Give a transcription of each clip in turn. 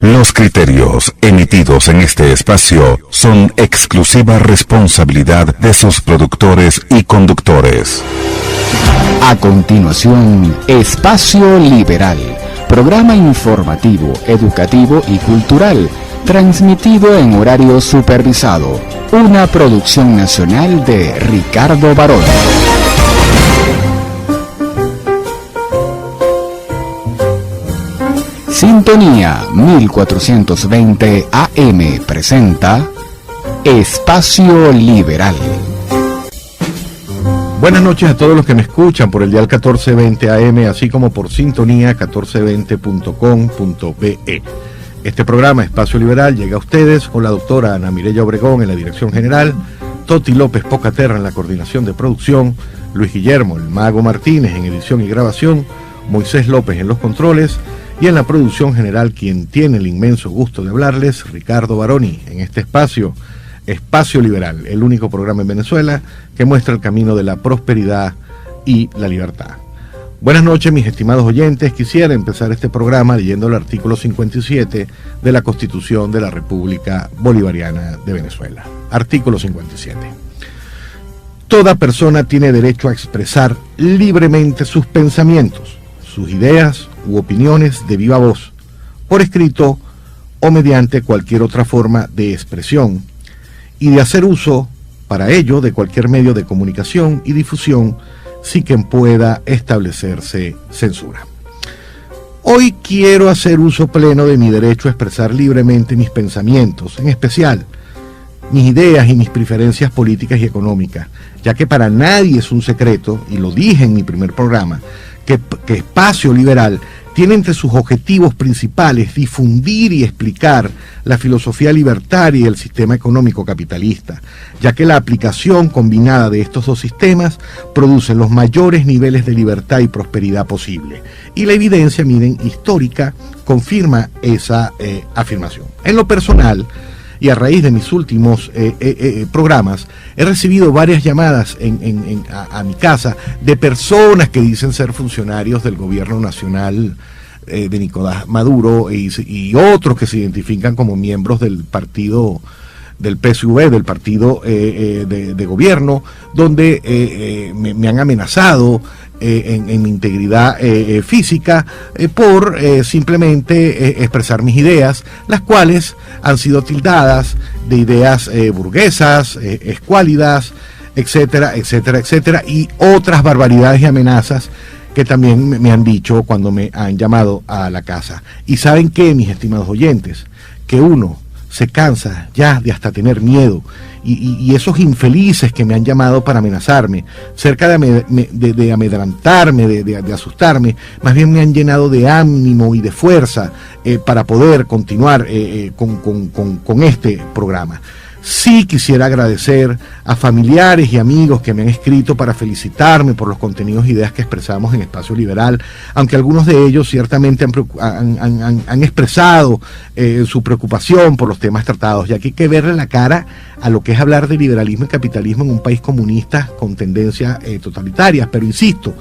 Los criterios emitidos en este espacio son exclusiva responsabilidad de sus productores y conductores. A continuación, Espacio Liberal, programa informativo, educativo y cultural, transmitido en horario supervisado, una producción nacional de Ricardo Barón. Sintonía 1420 AM presenta Espacio Liberal. Buenas noches a todos los que me escuchan por el dial 1420 AM, así como por sintonía 1420.com.be. Este programa, Espacio Liberal, llega a ustedes con la doctora Ana Mireya Obregón en la dirección general, Toti López Pocaterra en la coordinación de producción, Luis Guillermo, el Mago Martínez en edición y grabación, Moisés López en los controles, y en la producción general, quien tiene el inmenso gusto de hablarles, Ricardo Baroni, en este espacio, Espacio Liberal, el único programa en Venezuela que muestra el camino de la prosperidad y la libertad. Buenas noches, mis estimados oyentes. Quisiera empezar este programa leyendo el artículo 57 de la Constitución de la República Bolivariana de Venezuela. Artículo 57. Toda persona tiene derecho a expresar libremente sus pensamientos, sus ideas u opiniones de viva voz, por escrito o mediante cualquier otra forma de expresión, y de hacer uso para ello de cualquier medio de comunicación y difusión sin que pueda establecerse censura. Hoy quiero hacer uso pleno de mi derecho a expresar libremente mis pensamientos, en especial mis ideas y mis preferencias políticas y económicas, ya que para nadie es un secreto, y lo dije en mi primer programa, que Espacio Liberal tiene entre sus objetivos principales difundir y explicar la filosofía libertaria y el sistema económico capitalista, ya que la aplicación combinada de estos dos sistemas produce los mayores niveles de libertad y prosperidad posible. Y la evidencia, miren, histórica, confirma esa afirmación. En lo personal, y a raíz de mis últimos programas, he recibido varias llamadas a mi casa de personas que dicen ser funcionarios del gobierno nacional de Nicolás Maduro y otros que se identifican como miembros del partido del PSV, del partido de gobierno, donde me han amenazado en mi integridad física por simplemente expresar mis ideas, las cuales han sido tildadas de ideas burguesas, escuálidas, etcétera, etcétera, etcétera, y otras barbaridades y amenazas que también me han dicho cuando me han llamado a la casa. Y ¿saben qué, mis estimados oyentes? Que uno se cansa ya de hasta tener miedo, y esos infelices que me han llamado para amenazarme, cerca de amedrentarme, de asustarme, más bien me han llenado de ánimo y de fuerza para poder continuar con este programa. Sí quisiera agradecer a familiares y amigos que me han escrito para felicitarme por los contenidos e ideas que expresamos en Espacio Liberal, aunque algunos de ellos ciertamente han expresado su preocupación por los temas tratados, ya que hay que verle la cara a lo que es hablar de liberalismo y capitalismo en un país comunista con tendencias totalitarias. Pero insisto,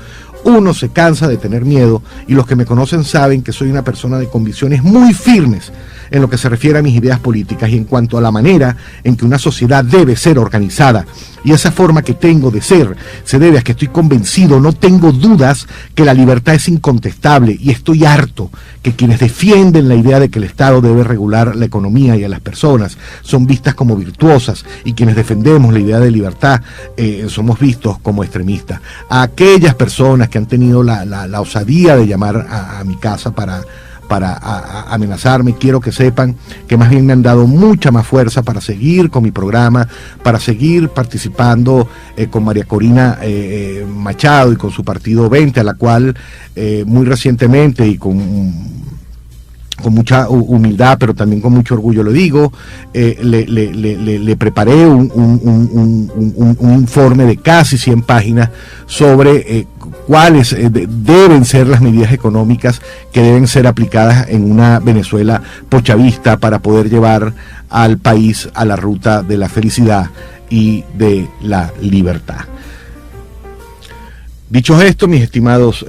uno se cansa de tener miedo, y los que me conocen saben que soy una persona de convicciones muy firmes en lo que se refiere a mis ideas políticas y en cuanto a la manera en que una sociedad debe ser organizada. Y esa forma que tengo de ser se debe a que estoy convencido, no tengo dudas, que la libertad es incontestable, y estoy harto que quienes defienden la idea de que el Estado debe regular la economía y a las personas son vistas como virtuosas, y quienes defendemos la idea de libertad somos vistos como extremistas. A aquellas personas que han tenido la osadía de llamar a mi casa para amenazarme, quiero que sepan que más bien me han dado mucha más fuerza para seguir con mi programa, para seguir participando con María Corina Machado y con su partido 20, a la cual muy recientemente y con mucha humildad, pero también con mucho orgullo lo digo, le preparé un informe de casi 100 páginas sobre cuáles deben ser las medidas económicas que deben ser aplicadas en una Venezuela pochavista para poder llevar al país a la ruta de la felicidad y de la libertad. Dicho esto, mis estimados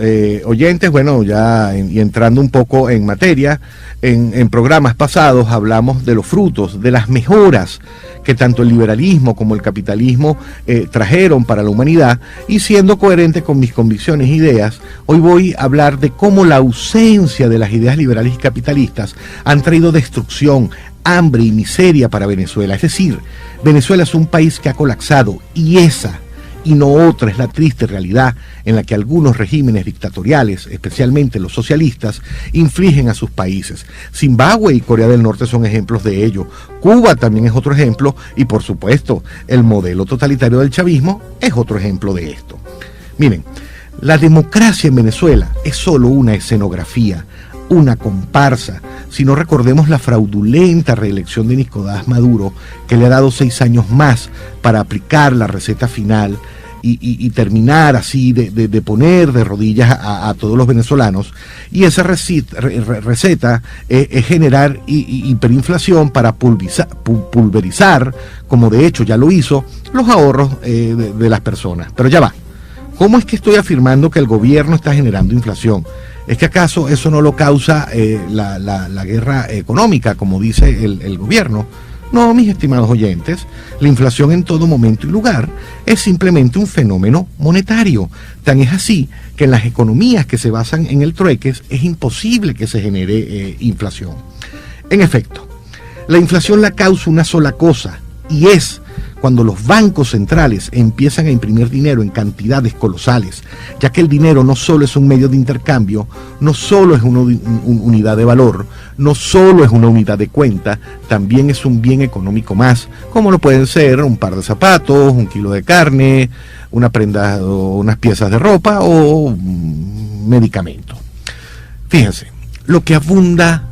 oyentes, bueno, ya y entrando un poco en materia, en programas pasados hablamos de los frutos, de las mejoras que tanto el liberalismo como el capitalismo trajeron para la humanidad, y siendo coherente con mis convicciones e ideas, hoy voy a hablar de cómo la ausencia de las ideas liberales y capitalistas han traído destrucción, hambre y miseria para Venezuela. Es decir, Venezuela es un país que ha colapsado, y esa y no otra es la triste realidad en la que algunos regímenes dictatoriales, especialmente los socialistas, infligen a sus países. Zimbabue y Corea del Norte son ejemplos de ello. Cuba también es otro ejemplo, y por supuesto, el modelo totalitario del chavismo es otro ejemplo de esto. Miren, la democracia en Venezuela es solo una escenografía, una comparsa, si no recordemos la fraudulenta reelección de Nicolás Maduro, que le ha dado 6 años más para aplicar la receta final y terminar así de poner de rodillas a todos los venezolanos. Y esa receta es generar hiperinflación para pulverizar, como de hecho ya lo hizo, los ahorros de las personas. Pero ya va, ¿cómo es que estoy afirmando que el gobierno está generando inflación? ¿Es que acaso eso no lo causa la guerra económica, como dice el gobierno? No, mis estimados oyentes, la inflación en todo momento y lugar es simplemente un fenómeno monetario. Tan es así que en las economías que se basan en el trueque es imposible que se genere inflación. En efecto, la inflación la causa una sola cosa, y es cuando los bancos centrales empiezan a imprimir dinero en cantidades colosales, ya que el dinero no solo es un medio de intercambio, no solo es una unidad de valor, no solo es una unidad de cuenta, también es un bien económico más, como lo pueden ser un par de zapatos, 1 kilo de carne, una prenda o unas piezas de ropa o un medicamento. Fíjense, lo que abunda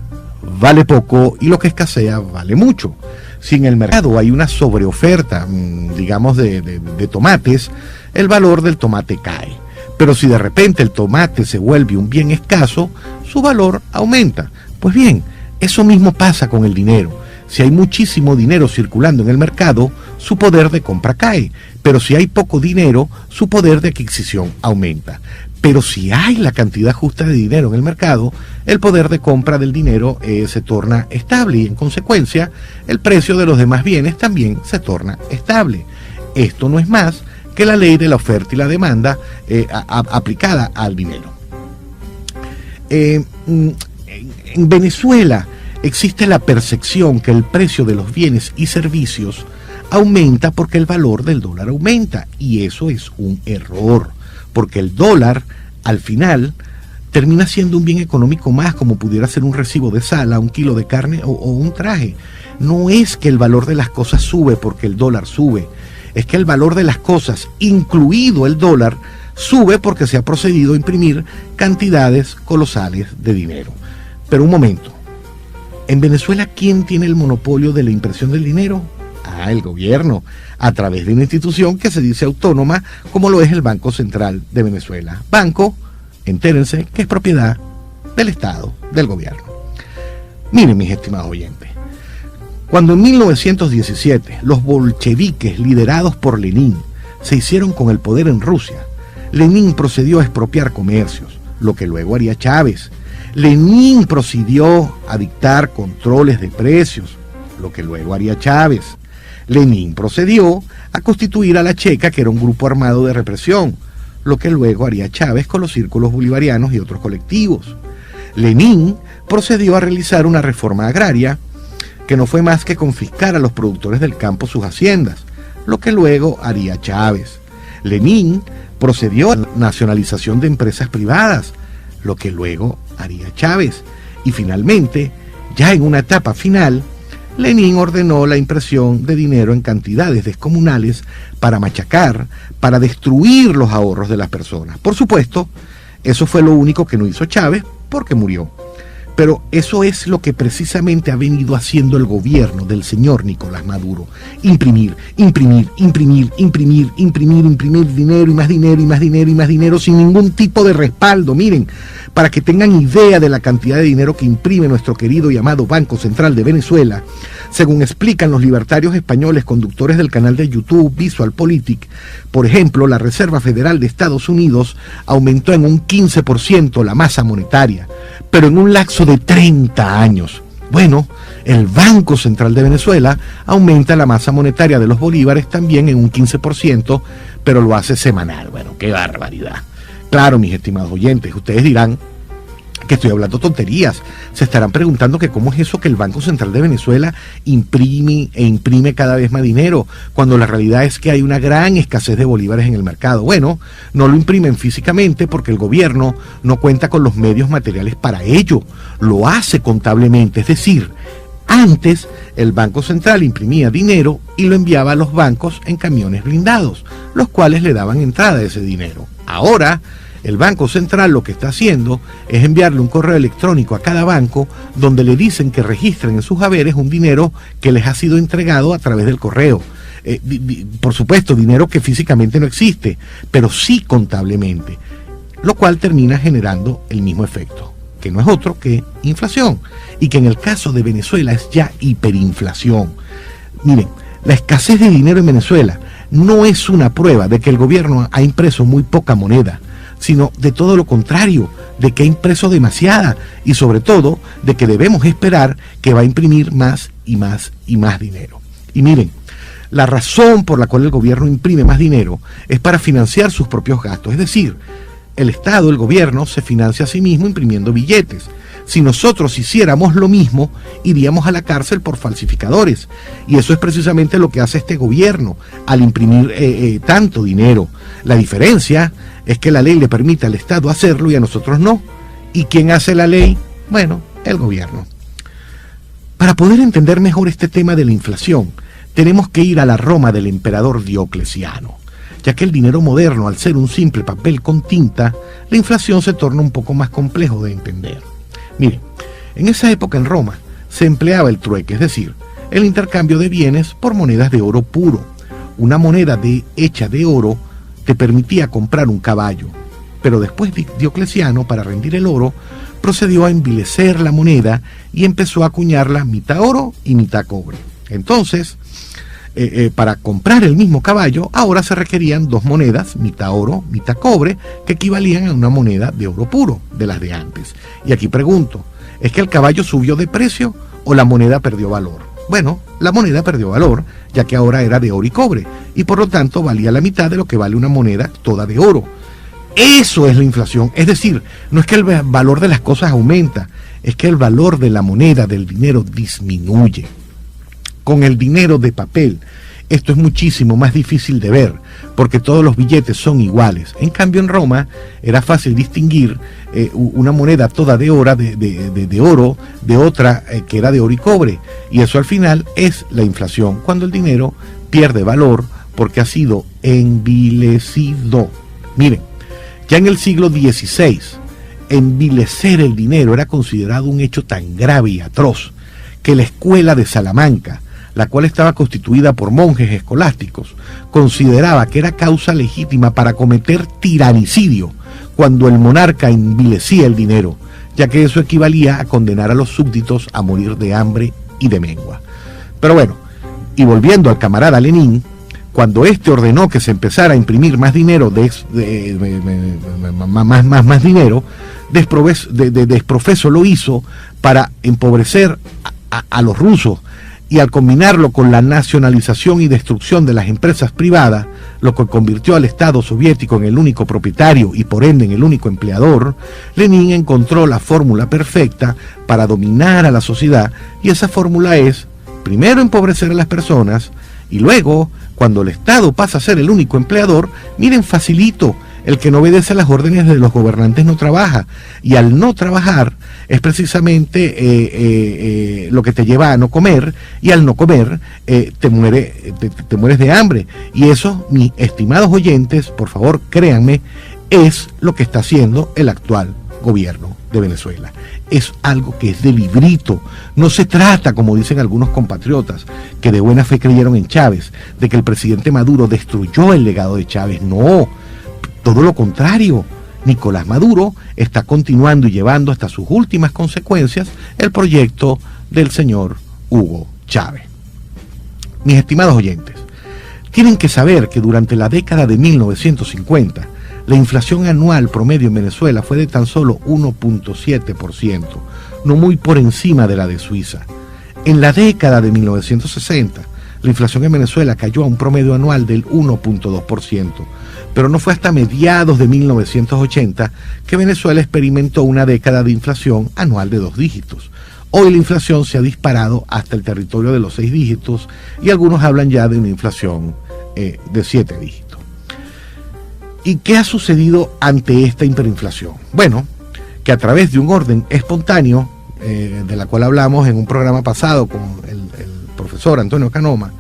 vale poco y lo que escasea vale mucho. Si en el mercado hay una sobreoferta, digamos, de tomates, el valor del tomate cae. Pero si de repente el tomate se vuelve un bien escaso, su valor aumenta. Pues bien, eso mismo pasa con el dinero. Si hay muchísimo dinero circulando en el mercado, su poder de compra cae. Pero si hay poco dinero, su poder de adquisición aumenta. Pero si hay la cantidad justa de dinero en el mercado, el poder de compra del dinero se torna estable, y en consecuencia el precio de los demás bienes también se torna estable. Esto no es más que la ley de la oferta y la demanda aplicada al dinero. En Venezuela existe la percepción que el precio de los bienes y servicios aumenta porque el valor del dólar aumenta, y eso es un error. Porque el dólar, al final, termina siendo un bien económico más, como pudiera ser un recibo de sal, 1 kilo de carne o un traje. No es que el valor de las cosas sube porque el dólar sube, es que el valor de las cosas, incluido el dólar, sube porque se ha procedido a imprimir cantidades colosales de dinero. Pero un momento, ¿en Venezuela quién tiene el monopolio de la impresión del dinero? El gobierno, a través de una institución que se dice autónoma, como lo es el Banco Central de Venezuela. Banco, entérense, que es propiedad del Estado, del gobierno. Miren, mis estimados oyentes, cuando en 1917 los bolcheviques liderados por Lenin se hicieron con el poder en Rusia, Lenin procedió a expropiar comercios, lo que luego haría Chávez. Lenin procedió a dictar controles de precios, lo que luego haría Chávez. Lenin procedió a constituir a la Checa, que era un grupo armado de represión, lo que luego haría Chávez con los círculos bolivarianos y otros colectivos. Lenin procedió a realizar una reforma agraria que no fue más que confiscar a los productores del campo sus haciendas, lo que luego haría Chávez. Lenin procedió a la nacionalización de empresas privadas, lo que luego haría Chávez. Y finalmente, ya en una etapa final, Lenin ordenó la impresión de dinero en cantidades descomunales para machacar, para destruir los ahorros de las personas. Por supuesto, eso fue lo único que no hizo Chávez, porque murió. Pero eso es lo que precisamente ha venido haciendo el gobierno del señor Nicolás Maduro. Imprimir, imprimir, imprimir, imprimir, imprimir, imprimir dinero y más dinero y más dinero y más dinero sin ningún tipo de respaldo. Miren, para que tengan idea de la cantidad de dinero que imprime nuestro querido y amado Banco Central de Venezuela, según explican los libertarios españoles conductores del canal de YouTube VisualPolitik, por ejemplo, la Reserva Federal de Estados Unidos aumentó en un 15% la masa monetaria, pero en un lapso de 30 años. Bueno, el Banco Central de Venezuela aumenta la masa monetaria de los bolívares también en un 15%, pero lo hace semanal. Bueno, qué barbaridad. Claro, mis estimados oyentes, ustedes dirán que estoy hablando tonterías. Se estarán preguntando que cómo es eso que el Banco Central de Venezuela imprime cada vez más dinero, cuando la realidad es que hay una gran escasez de bolívares en el mercado. Bueno, no lo imprimen físicamente porque el gobierno no cuenta con los medios materiales para ello. Lo hace contablemente, es decir, antes el Banco Central imprimía dinero y lo enviaba a los bancos en camiones blindados, los cuales le daban entrada a ese dinero. Ahora, el Banco Central lo que está haciendo es enviarle un correo electrónico a cada banco donde le dicen que registren en sus haberes un dinero que les ha sido entregado a través del correo. Por supuesto, dinero que físicamente no existe, pero sí contablemente, lo cual termina generando el mismo efecto, que no es otro que inflación, y que en el caso de Venezuela es ya hiperinflación. Miren, la escasez de dinero en Venezuela no es una prueba de que el gobierno ha impreso muy poca moneda, sino de todo lo contrario, de que ha impreso demasiada y sobre todo de que debemos esperar que va a imprimir más y más y más dinero. Y miren, la razón por la cual el gobierno imprime más dinero es para financiar sus propios gastos, es decir, el Estado, el gobierno, se financia a sí mismo imprimiendo billetes. Si nosotros hiciéramos lo mismo, iríamos a la cárcel por falsificadores. Y eso es precisamente lo que hace este gobierno al imprimir tanto dinero. La diferencia es que la ley le permite al Estado hacerlo y a nosotros no. ¿Y quién hace la ley? Bueno, el gobierno. Para poder entender mejor este tema de la inflación, tenemos que ir a la Roma del emperador Diocleciano, ya que el dinero moderno, al ser un simple papel con tinta, la inflación se torna un poco más complejo de entender. Miren, en esa época en Roma se empleaba el trueque, es decir, el intercambio de bienes por monedas de oro puro. Una moneda hecha de oro te permitía comprar un caballo, pero después Diocleciano, para rendir el oro, procedió a envilecer la moneda y empezó a acuñarla mitad oro y mitad cobre. Entonces, para comprar el mismo caballo, ahora se requerían dos monedas, mitad oro, mitad cobre, que equivalían a una moneda de oro puro, de las de antes. Y aquí pregunto, ¿es que el caballo subió de precio o la moneda perdió valor? Bueno, la moneda perdió valor, ya que ahora era de oro y cobre, y por lo tanto valía la mitad de lo que vale una moneda toda de oro. Eso es la inflación, es decir, no es que el valor de las cosas aumenta, es que el valor de la moneda, del dinero, disminuye. Con el dinero de papel, esto es muchísimo más difícil de ver, porque todos los billetes son iguales. En cambio, en Roma era fácil distinguir una moneda toda de oro de otra que era de oro y cobre. Y eso al final es la inflación, cuando el dinero pierde valor porque ha sido envilecido. Miren, ya en el siglo XVI, envilecer el dinero era considerado un hecho tan grave y atroz que la escuela de Salamanca, la cual estaba constituida por monjes escolásticos, consideraba que era causa legítima para cometer tiranicidio cuando el monarca envilecía el dinero, ya que eso equivalía a condenar a los súbditos a morir de hambre y de mengua. Pero bueno, y volviendo al camarada Lenin, cuando éste ordenó que se empezara a imprimir más dinero, más dinero, desprofeso lo hizo para empobrecer a los rusos, y al combinarlo con la nacionalización y destrucción de las empresas privadas, lo que convirtió al Estado soviético en el único propietario y por ende en el único empleador, Lenin encontró la fórmula perfecta para dominar a la sociedad, y esa fórmula es, primero, empobrecer a las personas, y luego, cuando el Estado pasa a ser el único empleador, miren, facilito, el que no obedece a las órdenes de los gobernantes no trabaja, y al no trabajar es precisamente lo que te lleva a no comer, y al no comer te mueres de hambre. Y eso, mis estimados oyentes, por favor créanme, es lo que está haciendo el actual gobierno de Venezuela. Es algo que es de librito. No se trata, como dicen algunos compatriotas, que de buena fe creyeron en Chávez, de que el presidente Maduro destruyó el legado de Chávez. No, todo lo contrario. Nicolás Maduro está continuando y llevando hasta sus últimas consecuencias el proyecto del señor Hugo Chávez. Mis estimados oyentes, tienen que saber que durante la década de 1950, la inflación anual promedio en Venezuela fue de tan solo 1.7%, no muy por encima de la de Suiza. En la década de 1960, la inflación en Venezuela cayó a un promedio anual del 1.2%, pero no fue hasta mediados de 1980 que Venezuela experimentó una década de inflación anual de 2 dígitos. Hoy la inflación se ha disparado hasta el territorio de los 6 dígitos y algunos hablan ya de una inflación de 7 dígitos. ¿Y qué ha sucedido ante esta hiperinflación? Bueno, que a través de un orden espontáneo, de la cual hablamos en un programa pasado con el profesor Antonio Canova,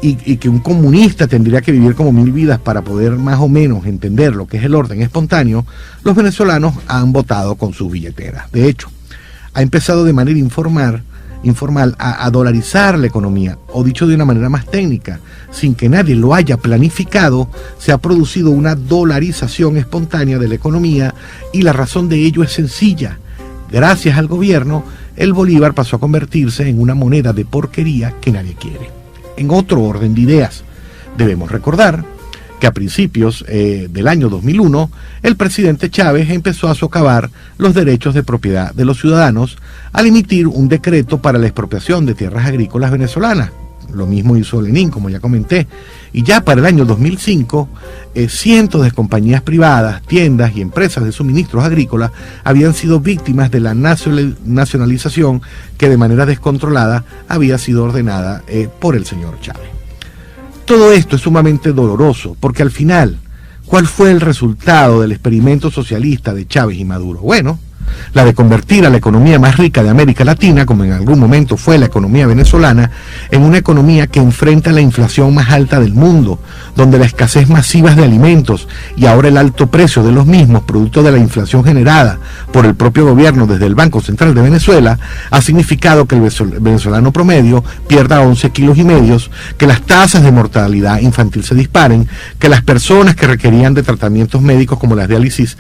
y que un comunista tendría que vivir como 1000 vidas para poder más o menos entender lo que es el orden espontáneo, los venezolanos han votado con sus billeteras. De hecho, ha empezado de manera informal a dolarizar la economía, o dicho de una manera más técnica, sin que nadie lo haya planificado, se ha producido una dolarización espontánea de la economía, y la razón de ello es sencilla. Gracias al gobierno, el bolívar pasó a convertirse en una moneda de porquería que nadie quiere. En otro orden de ideas, debemos recordar que a principios del año 2001, el presidente Chávez empezó a socavar los derechos de propiedad de los ciudadanos al emitir un decreto para la expropiación de tierras agrícolas venezolanas. Lo mismo hizo Lenin, como ya comenté. Y ya para el año 2005, cientos de compañías privadas, tiendas y empresas de suministros agrícolas habían sido víctimas de la nacionalización que de manera descontrolada había sido ordenada por el señor Chávez. Todo esto es sumamente doloroso, porque al final, ¿cuál fue el resultado del experimento socialista de Chávez y Maduro? Bueno, la de convertir a la economía más rica de América Latina, como en algún momento fue la economía venezolana, en una economía que enfrenta la inflación más alta del mundo, donde la escasez masiva de alimentos y ahora el alto precio de los mismos, producto de la inflación generada por el propio gobierno desde el Banco Central de Venezuela, ha significado que el venezolano promedio pierda 11 kilos y medio, que las tasas de mortalidad infantil se disparen, que las personas que requerían de tratamientos médicos como las diálisis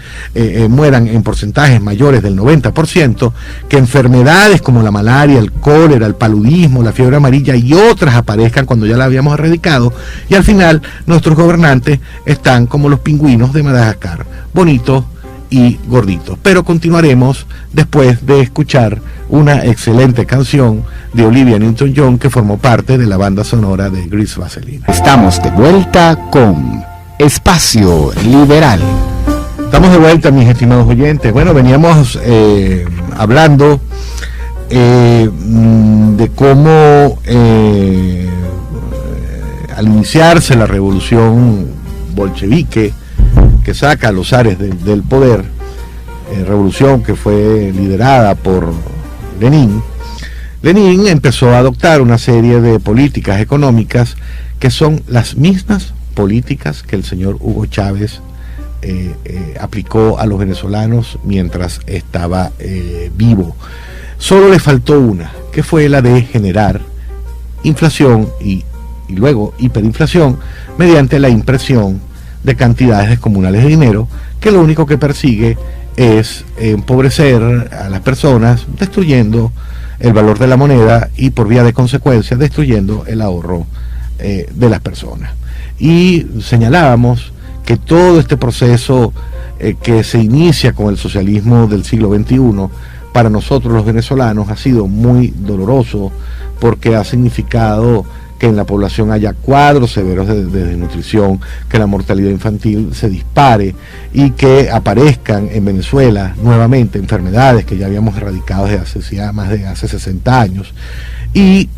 mueran en porcentajes mayores del 90%, que enfermedades como la malaria, el cólera, el paludismo, la fiebre amarilla y otras aparezcan cuando ya la habíamos erradicado, y al final nuestros gobernantes están como los pingüinos de Madagascar, bonitos y gorditos. Pero continuaremos después de escuchar una excelente canción de Olivia Newton-John que formó parte de la banda sonora de Grease Vaseline. Estamos de vuelta con Espacio Liberal. Estamos de vuelta, mis estimados oyentes. Bueno, veníamos hablando de cómo al iniciarse la revolución bolchevique que saca a los zares del poder, revolución que fue liderada por Lenin empezó a adoptar una serie de políticas económicas que son las mismas políticas que el señor Hugo Chávez aplicó a los venezolanos mientras estaba vivo. Solo le faltó una, que fue la de generar inflación y luego hiperinflación mediante la impresión de cantidades descomunales de dinero, que lo único que persigue es empobrecer a las personas, destruyendo el valor de la moneda y por vía de consecuencia destruyendo el ahorro de las personas. Y señalábamos que todo este proceso que se inicia con el socialismo del siglo XXI, para nosotros los venezolanos ha sido muy doloroso, porque ha significado que en la población haya cuadros severos de desnutrición, que la mortalidad infantil se dispare y que aparezcan en Venezuela nuevamente enfermedades que ya habíamos erradicado desde más de hace 60 años. Y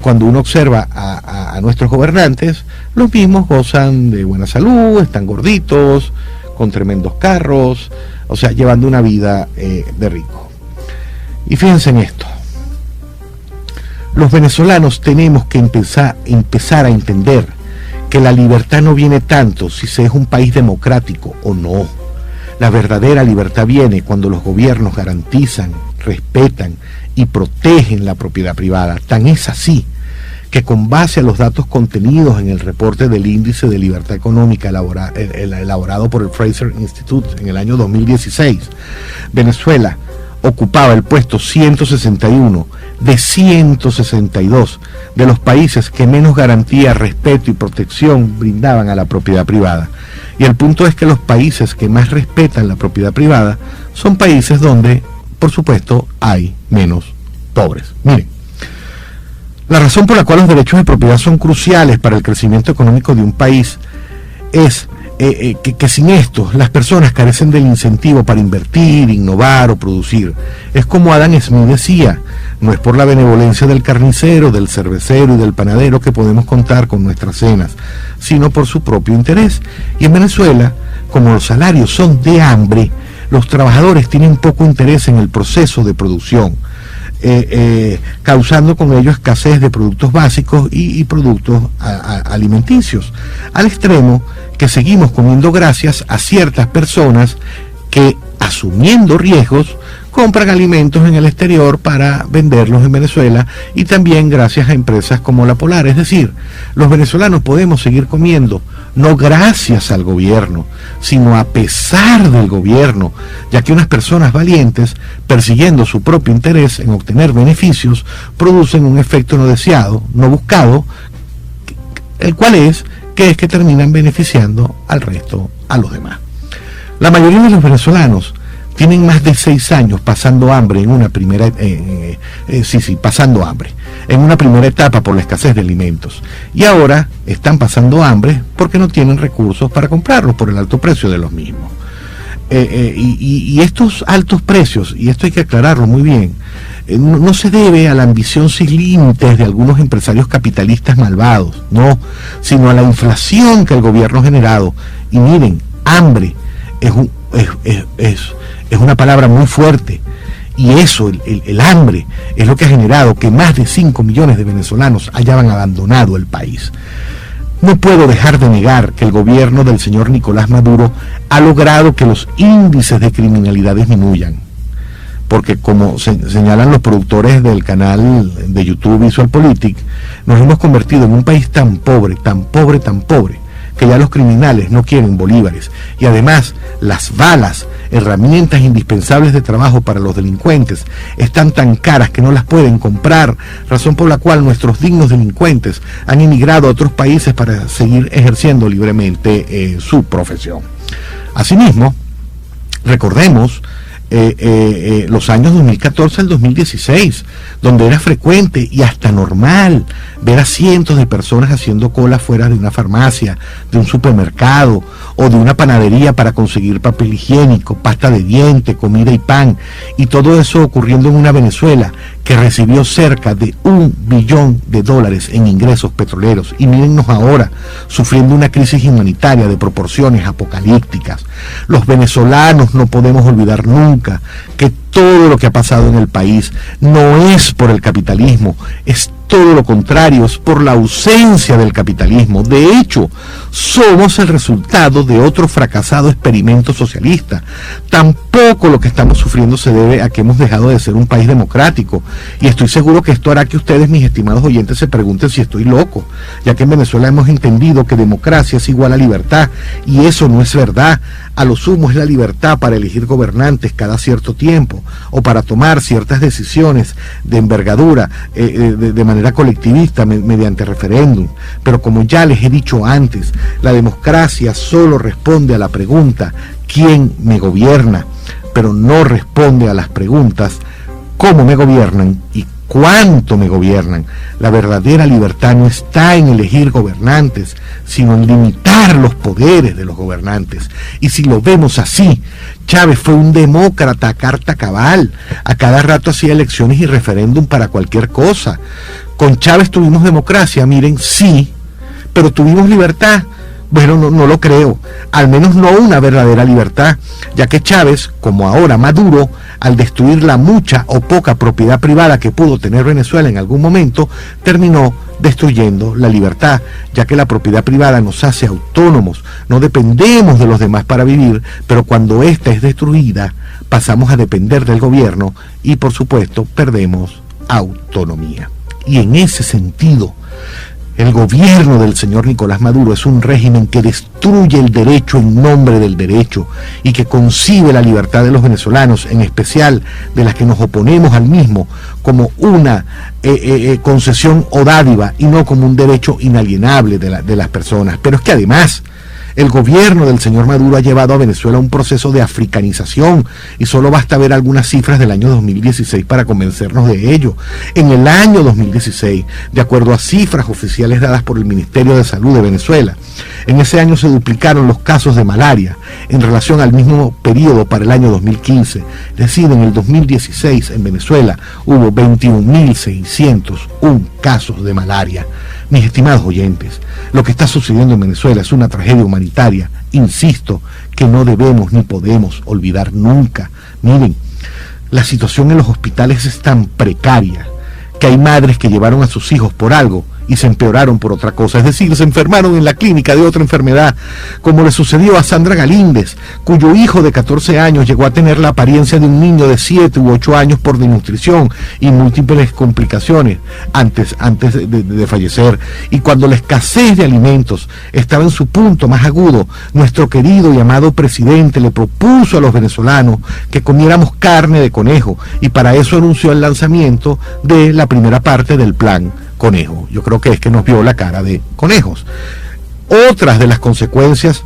cuando uno observa a nuestros gobernantes, los mismos gozan de buena salud, están gorditos, con tremendos carros, o sea, llevando una vida de rico. Y fíjense en esto. Los venezolanos tenemos que empezar a entender que la libertad no viene tanto si se es un país democrático o no. La verdadera libertad viene cuando los gobiernos garantizan, respetan y protegen la propiedad privada. Tan es así que con base a los datos contenidos en el reporte del Índice de Libertad Económica elaborado por el Fraser Institute en el año 2016, Venezuela ocupaba el puesto 161 de 162 de los países que menos garantía, respeto y protección brindaban a la propiedad privada. Y el punto es que los países que más respetan la propiedad privada son países donde, por supuesto, hay menos pobres. Miren, la razón por la cual los derechos de propiedad son cruciales para el crecimiento económico de un país es que sin estos las personas carecen del incentivo para invertir, innovar o producir. Es como Adam Smith decía, no es por la benevolencia del carnicero, del cervecero y del panadero que podemos contar con nuestras cenas, sino por su propio interés. Y en Venezuela, como los salarios son de hambre, los trabajadores tienen poco interés en el proceso de producción, causando con ello escasez de productos básicos y productos alimenticios, al extremo que seguimos comiendo gracias a ciertas personas que, asumiendo riesgos, compran alimentos en el exterior para venderlos en Venezuela, y también gracias a empresas como La Polar. Es decir, los venezolanos podemos seguir comiendo no gracias al gobierno, sino a pesar del gobierno, ya que unas personas valientes, persiguiendo su propio interés en obtener beneficios, producen un efecto no deseado, no buscado, el cual es que terminan beneficiando al resto, a los demás. La mayoría de los venezolanos tienen más de 6 años pasando hambre en una primera pasando hambre en una primera etapa por la escasez de alimentos, y ahora están pasando hambre porque no tienen recursos para comprarlos por el alto precio de los mismos. Y estos altos precios, y esto hay que aclararlo muy bien, no se debe a la ambición sin límites de algunos empresarios capitalistas malvados, no, sino a la inflación que el gobierno ha generado. Y miren, hambre es una palabra muy fuerte, y eso, el hambre, es lo que ha generado que más de 5 millones de venezolanos hayan abandonado el país. No puedo dejar de negar que el gobierno del señor Nicolás Maduro ha logrado que los índices de criminalidad disminuyan, porque como señalan los productores del canal de YouTube VisualPolitik, nos hemos convertido en un país tan pobre, que ya los criminales no quieren bolívares, y además las balas, herramientas indispensables de trabajo para los delincuentes, están tan caras que no las pueden comprar, razón por la cual nuestros dignos delincuentes han emigrado a otros países para seguir ejerciendo libremente su profesión. Asimismo, recordemos los años 2014 al 2016, donde era frecuente y hasta normal ver a cientos de personas haciendo cola fuera de una farmacia, de un supermercado o de una panadería para conseguir papel higiénico, pasta de diente, comida y pan, y todo eso ocurriendo en una Venezuela que recibió cerca de $1 billón en ingresos petroleros, y mírennos ahora, sufriendo una crisis humanitaria de proporciones apocalípticas. Los venezolanos no podemos olvidar nunca que todo lo que ha pasado en el país no es por el capitalismo, es todo lo contrario, es por la ausencia del capitalismo. De hecho, somos el resultado de otro fracasado experimento socialista. Tampoco lo que estamos sufriendo se debe a que hemos dejado de ser un país democrático, y estoy seguro que esto hará que ustedes, mis estimados oyentes, se pregunten si estoy loco, ya que en Venezuela hemos entendido que democracia es igual a libertad, y eso no es verdad. A lo sumo es la libertad para elegir gobernantes cada cierto tiempo, o para tomar ciertas decisiones de envergadura de manera colectivista mediante referéndum. Pero como ya les he dicho antes, la democracia solo responde a la pregunta ¿quién me gobierna?, pero no responde a las preguntas ¿cómo me gobiernan y cuánto me gobiernan? La verdadera libertad no está en elegir gobernantes, sino en limitar los poderes de los gobernantes. Y si lo vemos así, Chávez fue un demócrata a carta cabal. A cada rato hacía elecciones y referéndum para cualquier cosa. Con Chávez tuvimos democracia, miren, sí, pero tuvimos libertad. Bueno, no lo creo, al menos no una verdadera libertad, ya que Chávez, como ahora Maduro, al destruir la mucha o poca propiedad privada que pudo tener Venezuela en algún momento, terminó destruyendo la libertad, ya que la propiedad privada nos hace autónomos, no dependemos de los demás para vivir, pero cuando ésta es destruida, pasamos a depender del gobierno y, por supuesto, perdemos autonomía. Y en ese sentido, el gobierno del señor Nicolás Maduro es un régimen que destruye el derecho en nombre del derecho y que concibe la libertad de los venezolanos, en especial de las que nos oponemos al mismo, como una concesión o dádiva y no como un derecho inalienable de las personas. Pero es que además el gobierno del señor Maduro ha llevado a Venezuela a un proceso de africanización y solo basta ver algunas cifras del año 2016 para convencernos de ello. En el año 2016, de acuerdo a cifras oficiales dadas por el Ministerio de Salud de Venezuela, en ese año se duplicaron los casos de malaria en relación al mismo periodo para el año 2015. Es decir, en el 2016 en Venezuela hubo 21.601 casos de malaria. Mis estimados oyentes, lo que está sucediendo en Venezuela es una tragedia humanitaria, insisto, que no debemos ni podemos olvidar nunca. Miren, la situación en los hospitales es tan precaria que hay madres que llevaron a sus hijos por algo y se empeoraron por otra cosa, es decir, se enfermaron en la clínica de otra enfermedad, como le sucedió a Sandra Galíndez, cuyo hijo de 14 años llegó a tener la apariencia de un niño de 7 u 8 años por desnutrición y múltiples complicaciones antes de fallecer. Y cuando la escasez de alimentos estaba en su punto más agudo, nuestro querido y amado presidente le propuso a los venezolanos que comiéramos carne de conejo, y para eso anunció el lanzamiento de la primera parte del plan Conejo. Yo creo que es que nos vio la cara de conejos. Otras de las consecuencias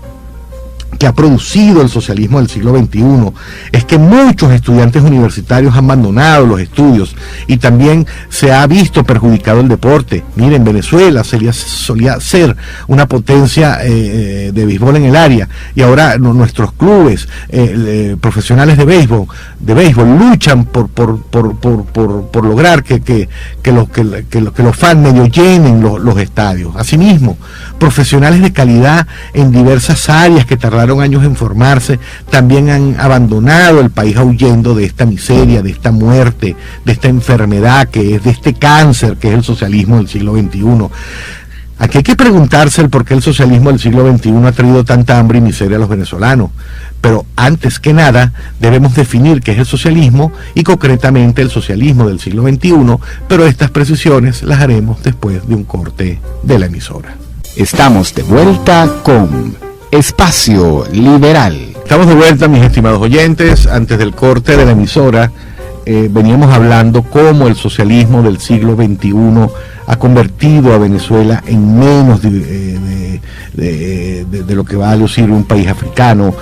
que ha producido el socialismo del siglo XXI es que muchos estudiantes universitarios han abandonado los estudios y también se ha visto perjudicado el deporte. Miren, Venezuela solía ser una potencia de béisbol en el área, y ahora nuestros clubes profesionales de béisbol luchan por lograr que los fans medio llenen los estadios. Asimismo, profesionales de calidad en diversas áreas que tardaron años en formarse también han abandonado el país huyendo de esta miseria, de esta muerte, de esta enfermedad que es, de este cáncer que es el socialismo del siglo XXI. Aquí hay que preguntarse el por qué el socialismo del siglo XXI ha traído tanta hambre y miseria a los venezolanos. Pero antes que nada debemos definir qué es el socialismo y concretamente el socialismo del siglo XXI, pero estas precisiones las haremos después de un corte de la emisora. Estamos de vuelta con Espacio Liberal. Estamos de vuelta, mis estimados oyentes. Antes del corte de la emisora veníamos hablando cómo el socialismo del siglo XXI ha convertido a Venezuela en menos de lo que va a lucir un país africano,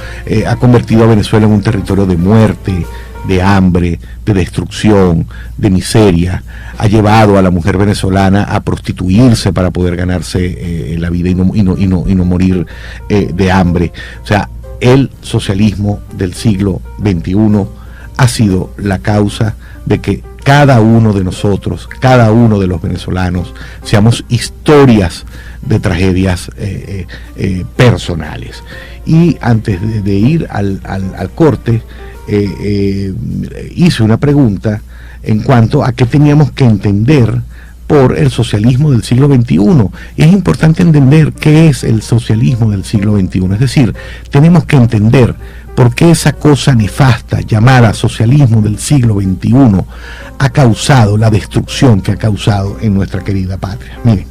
ha convertido a Venezuela en un territorio de muerte, de hambre, de destrucción, de miseria. Ha llevado a la mujer venezolana a prostituirse para poder ganarse la vida y no morir de hambre. O sea, el socialismo del siglo XXI ha sido la causa de que cada uno de nosotros, cada uno de los venezolanos, seamos historias de tragedias personales. Y antes de ir al corte, hice una pregunta en cuanto a qué teníamos que entender por el socialismo del siglo XXI. Y es importante entender qué es el socialismo del siglo XXI. Es decir, tenemos que entender por qué esa cosa nefasta llamada socialismo del siglo XXI ha causado la destrucción que ha causado en nuestra querida patria. Miren,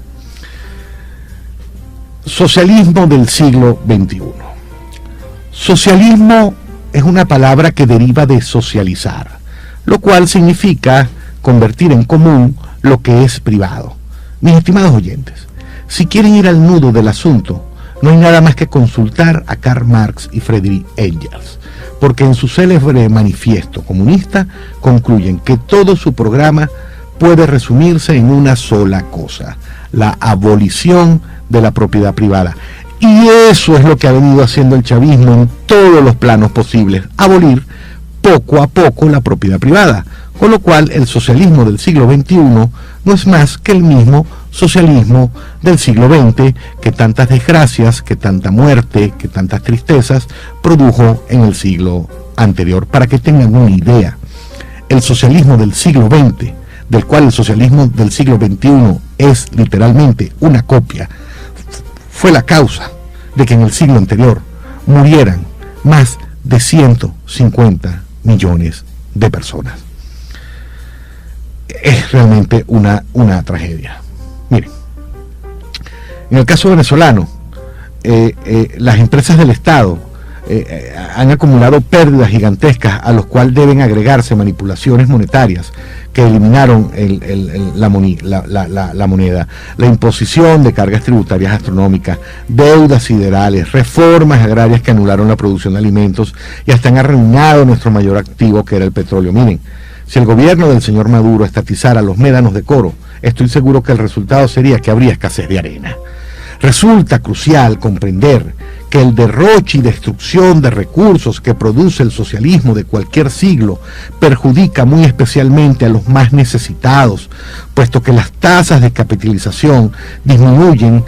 socialismo del siglo XXI. Socialismo es una palabra que deriva de socializar, lo cual significa convertir en común lo que es privado. Mis estimados oyentes, si quieren ir al nudo del asunto, no hay nada más que consultar a Karl Marx y Friedrich Engels, porque en su célebre manifiesto comunista concluyen que todo su programa puede resumirse en una sola cosa: la abolición de la propiedad privada. Y eso es lo que ha venido haciendo el chavismo en todos los planos posibles: abolir poco a poco la propiedad privada. Con lo cual el socialismo del siglo XXI no es más que el mismo socialismo del siglo XX, que tantas desgracias, que tanta muerte, que tantas tristezas produjo en el siglo anterior. Para que tengan una idea, el socialismo del siglo XX, del cual el socialismo del siglo XXI es literalmente una copia, fue la causa de que en el siglo anterior murieran más de 150 millones de personas. Es realmente una tragedia. Miren, en el caso venezolano, las empresas del Estado han acumulado pérdidas gigantescas, a los cuales deben agregarse manipulaciones monetarias que eliminaron la moneda, la imposición de cargas tributarias astronómicas, deudas siderales, reformas agrarias que anularon la producción de alimentos y hasta han arruinado nuestro mayor activo, que era el petróleo. Miren, si el gobierno del señor Maduro estatizara los médanos de Coro, estoy seguro que el resultado sería que habría escasez de arena. Resulta crucial comprender que el derroche y destrucción de recursos que produce el socialismo de cualquier siglo perjudica muy especialmente a los más necesitados, puesto que las tasas de capitalización disminuyen,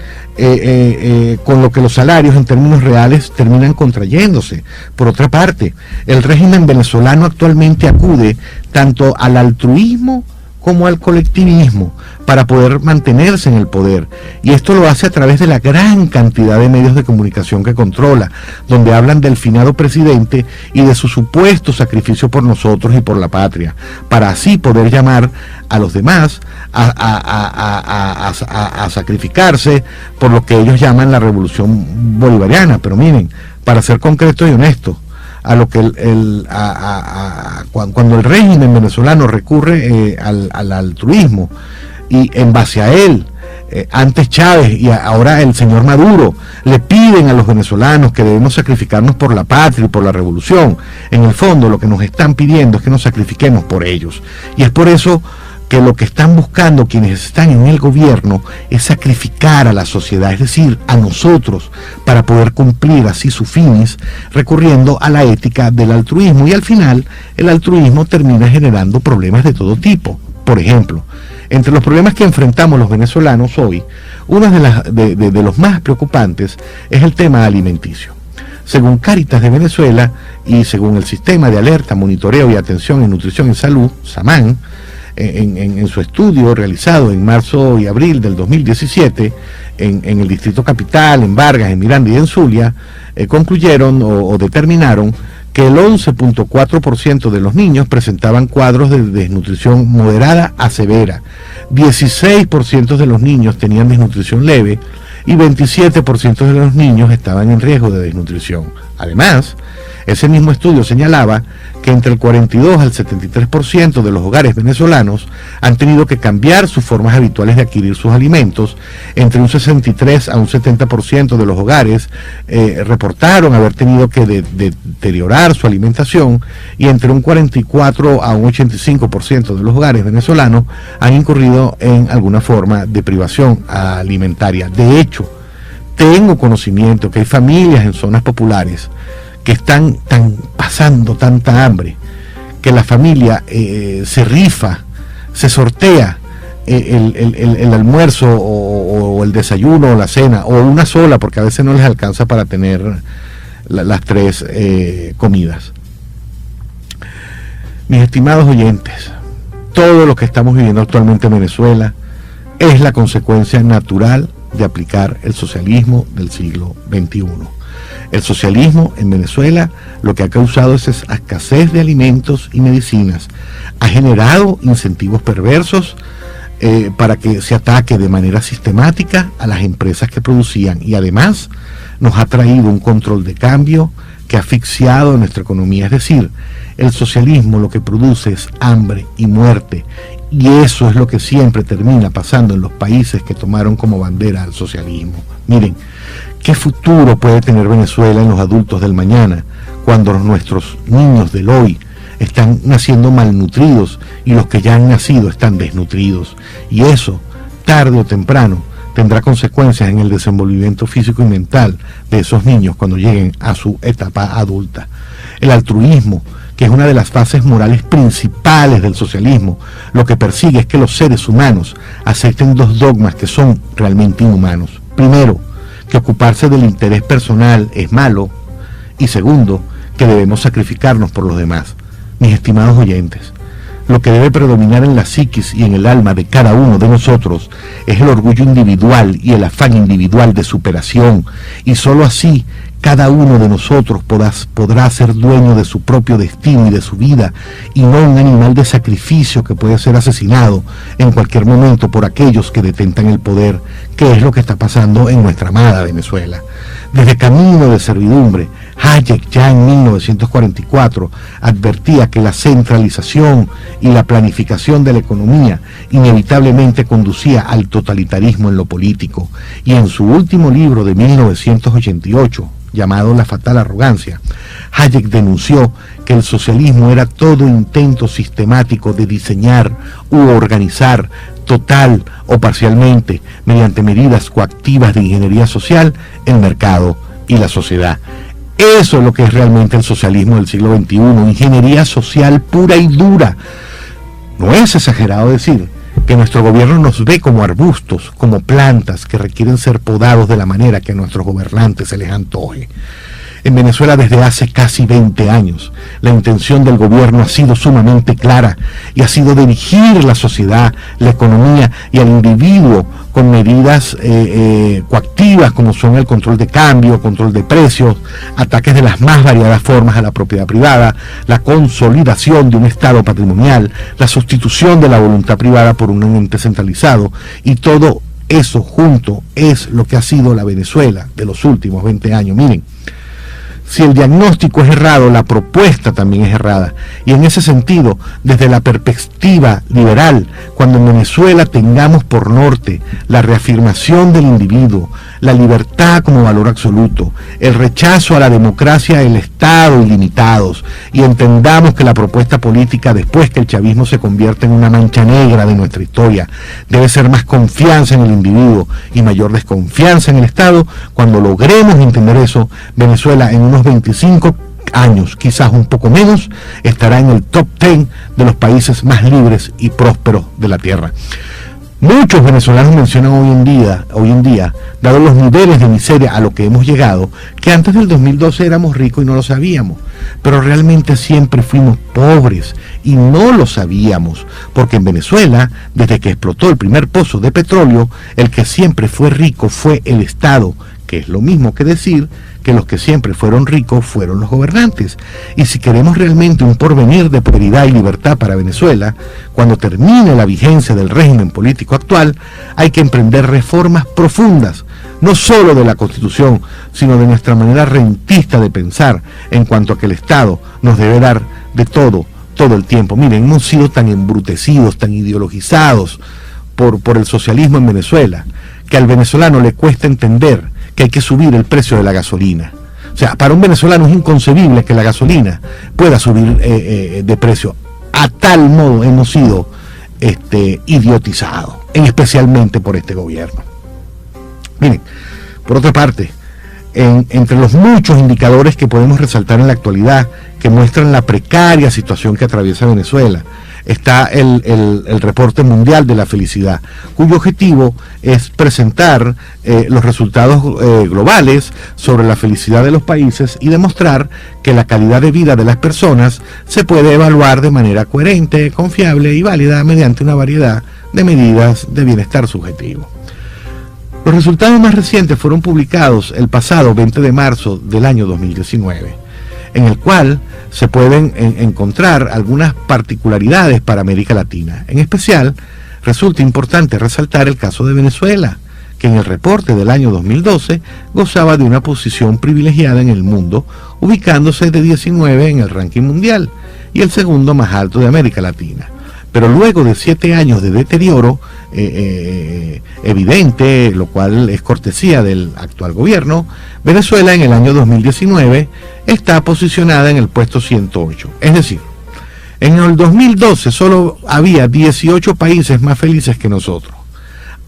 con lo que los salarios en términos reales terminan contrayéndose. Por otra parte, el régimen venezolano actualmente acude tanto al altruismo como al colectivismo para poder mantenerse en el poder, y esto lo hace a través de la gran cantidad de medios de comunicación que controla, donde hablan del finado presidente y de su supuesto sacrificio por nosotros y por la patria, para así poder llamar a los demás a sacrificarse por lo que ellos llaman la revolución bolivariana. Pero miren, para ser concreto y honesto, a lo que cuando el régimen venezolano recurre al altruismo, y en base a él, antes Chávez y ahora el señor Maduro, le piden a los venezolanos que debemos sacrificarnos por la patria y por la revolución, en el fondo lo que nos están pidiendo es que nos sacrifiquemos por ellos. Y es por eso que lo que están buscando quienes están en el gobierno es sacrificar a la sociedad, es decir, a nosotros, para poder cumplir así sus fines, recurriendo a la ética del altruismo. Y al final, el altruismo termina generando problemas de todo tipo. Por ejemplo, entre los problemas que enfrentamos los venezolanos hoy, uno de los más preocupantes es el tema alimenticio. Según Cáritas de Venezuela y según el Sistema de Alerta, Monitoreo y Atención en Nutrición y Salud, SAMAN, en su estudio realizado en marzo y abril del 2017 en el Distrito Capital, en Vargas, en Miranda y en Zulia, concluyeron o determinaron que el 11.4% de los niños presentaban cuadros de desnutrición moderada a severa, 16% de los niños tenían desnutrición leve y 27% de los niños estaban en riesgo de desnutrición. Además, ese mismo estudio señalaba que entre el 42 al 73% de los hogares venezolanos han tenido que cambiar sus formas habituales de adquirir sus alimentos. Entre un 63 a un 70% de los hogares reportaron haber tenido que deteriorar su alimentación, y entre un 44 a un 85% de los hogares venezolanos han incurrido en alguna forma de privación alimentaria. De hecho, tengo conocimiento que hay familias en zonas populares que están pasando tanta hambre que la familia se rifa, se sortea el almuerzo o el desayuno o la cena, o una sola, porque a veces no les alcanza para tener las tres comidas. Mis estimados oyentes, todo lo que estamos viviendo actualmente en Venezuela es la consecuencia natural de aplicar el socialismo del siglo XXI. El socialismo en Venezuela lo que ha causado es escasez de alimentos y medicinas, ha generado incentivos perversos para que se ataque de manera sistemática a las empresas que producían, y además nos ha traído un control de cambio que ha asfixiado nuestra economía. Es decir, el socialismo lo que produce es hambre y muerte, y eso es lo que siempre termina pasando en los países que tomaron como bandera al socialismo. Miren, ¿qué futuro puede tener Venezuela en los adultos del mañana, cuando nuestros niños del hoy están naciendo malnutridos y los que ya han nacido están desnutridos? Y eso, tarde o temprano, tendrá consecuencias en el desenvolvimiento físico y mental de esos niños cuando lleguen a su etapa adulta. El altruismo, que es una de las fases morales principales del socialismo, lo que persigue es que los seres humanos acepten dos dogmas que son realmente inhumanos. Primero, que ocuparse del interés personal es malo, y segundo, que debemos sacrificarnos por los demás. Mis estimados oyentes, lo que debe predominar en la psiquis y en el alma de cada uno de nosotros es el orgullo individual y el afán individual de superación, y sólo así cada uno de nosotros podrá ser dueño de su propio destino y de su vida, y no un animal de sacrificio que puede ser asesinado en cualquier momento por aquellos que detentan el poder, que es lo que está pasando en nuestra amada Venezuela. Desde Camino de Servidumbre, Hayek ya en 1944 advertía que la centralización y la planificación de la economía inevitablemente conducía al totalitarismo en lo político, y en su último libro de 1988, llamado La fatal arrogancia, Hayek denunció que el socialismo era todo intento sistemático de diseñar u organizar total o parcialmente, mediante medidas coactivas de ingeniería social, el mercado y la sociedad. Eso es lo que es realmente el socialismo del siglo XXI, ingeniería social pura y dura. No es exagerado decir que nuestro gobierno nos ve como arbustos, como plantas que requieren ser podados de la manera que a nuestros gobernantes se les antoje. En Venezuela desde hace casi 20 años, la intención del gobierno ha sido sumamente clara y ha sido dirigir la sociedad, la economía y al individuo con medidas coactivas como son el control de cambio, control de precios, ataques de las más variadas formas a la propiedad privada, la consolidación de un Estado patrimonial, la sustitución de la voluntad privada por un ente centralizado, y todo eso junto es lo que ha sido la Venezuela de los últimos 20 años. Miren, si el diagnóstico es errado, la propuesta también es errada. Y en ese sentido, desde la perspectiva liberal, cuando en Venezuela tengamos por norte la reafirmación del individuo, la libertad como valor absoluto, el rechazo a la democracia del Estado ilimitados, y entendamos que la propuesta política después que el chavismo se convierta en una mancha negra de nuestra historia, debe ser más confianza en el individuo y mayor desconfianza en el Estado, cuando logremos entender eso, Venezuela en unos 25 años, quizás un poco menos, estará en el top 10 de los países más libres y prósperos de la tierra. Muchos venezolanos mencionan hoy en día, dado los niveles de miseria a lo que hemos llegado, que antes del 2012 éramos ricos y no lo sabíamos, pero realmente siempre fuimos pobres y no lo sabíamos, porque en Venezuela, desde que explotó el primer pozo de petróleo, el que siempre fue rico fue el Estado, que es lo mismo que decir que los que siempre fueron ricos fueron los gobernantes. Y si queremos realmente un porvenir de prosperidad y libertad para Venezuela, cuando termine la vigencia del régimen político actual, hay que emprender reformas profundas, no solo de la Constitución, sino de nuestra manera rentista de pensar, en cuanto a que el Estado nos debe dar de todo el tiempo. Miren, hemos sido tan embrutecidos, tan ideologizados por el socialismo en Venezuela, que al venezolano le cuesta entender que hay que subir el precio de la gasolina. O sea, para un venezolano es inconcebible que la gasolina pueda subir de precio. A tal modo hemos sido idiotizados, especialmente por este gobierno. Miren, por otra parte, entre los muchos indicadores que podemos resaltar en la actualidad que muestran la precaria situación que atraviesa Venezuela, está el reporte mundial de la felicidad, cuyo objetivo es presentar los resultados globales sobre la felicidad de los países y demostrar que la calidad de vida de las personas se puede evaluar de manera coherente, confiable y válida mediante una variedad de medidas de bienestar subjetivo. Los resultados más recientes fueron publicados el pasado 20 de marzo del año 2019, en el cual se pueden encontrar algunas particularidades para América Latina. En especial, resulta importante resaltar el caso de Venezuela, que en el reporte del año 2012 gozaba de una posición privilegiada en el mundo, ubicándose de 19 en el ranking mundial y el segundo más alto de América Latina. Pero luego de 7 años de deterioro evidente, lo cual es cortesía del actual gobierno, Venezuela en el año 2019 está posicionada en el puesto 108. Es decir, en el 2012 solo había 18 países más felices que nosotros.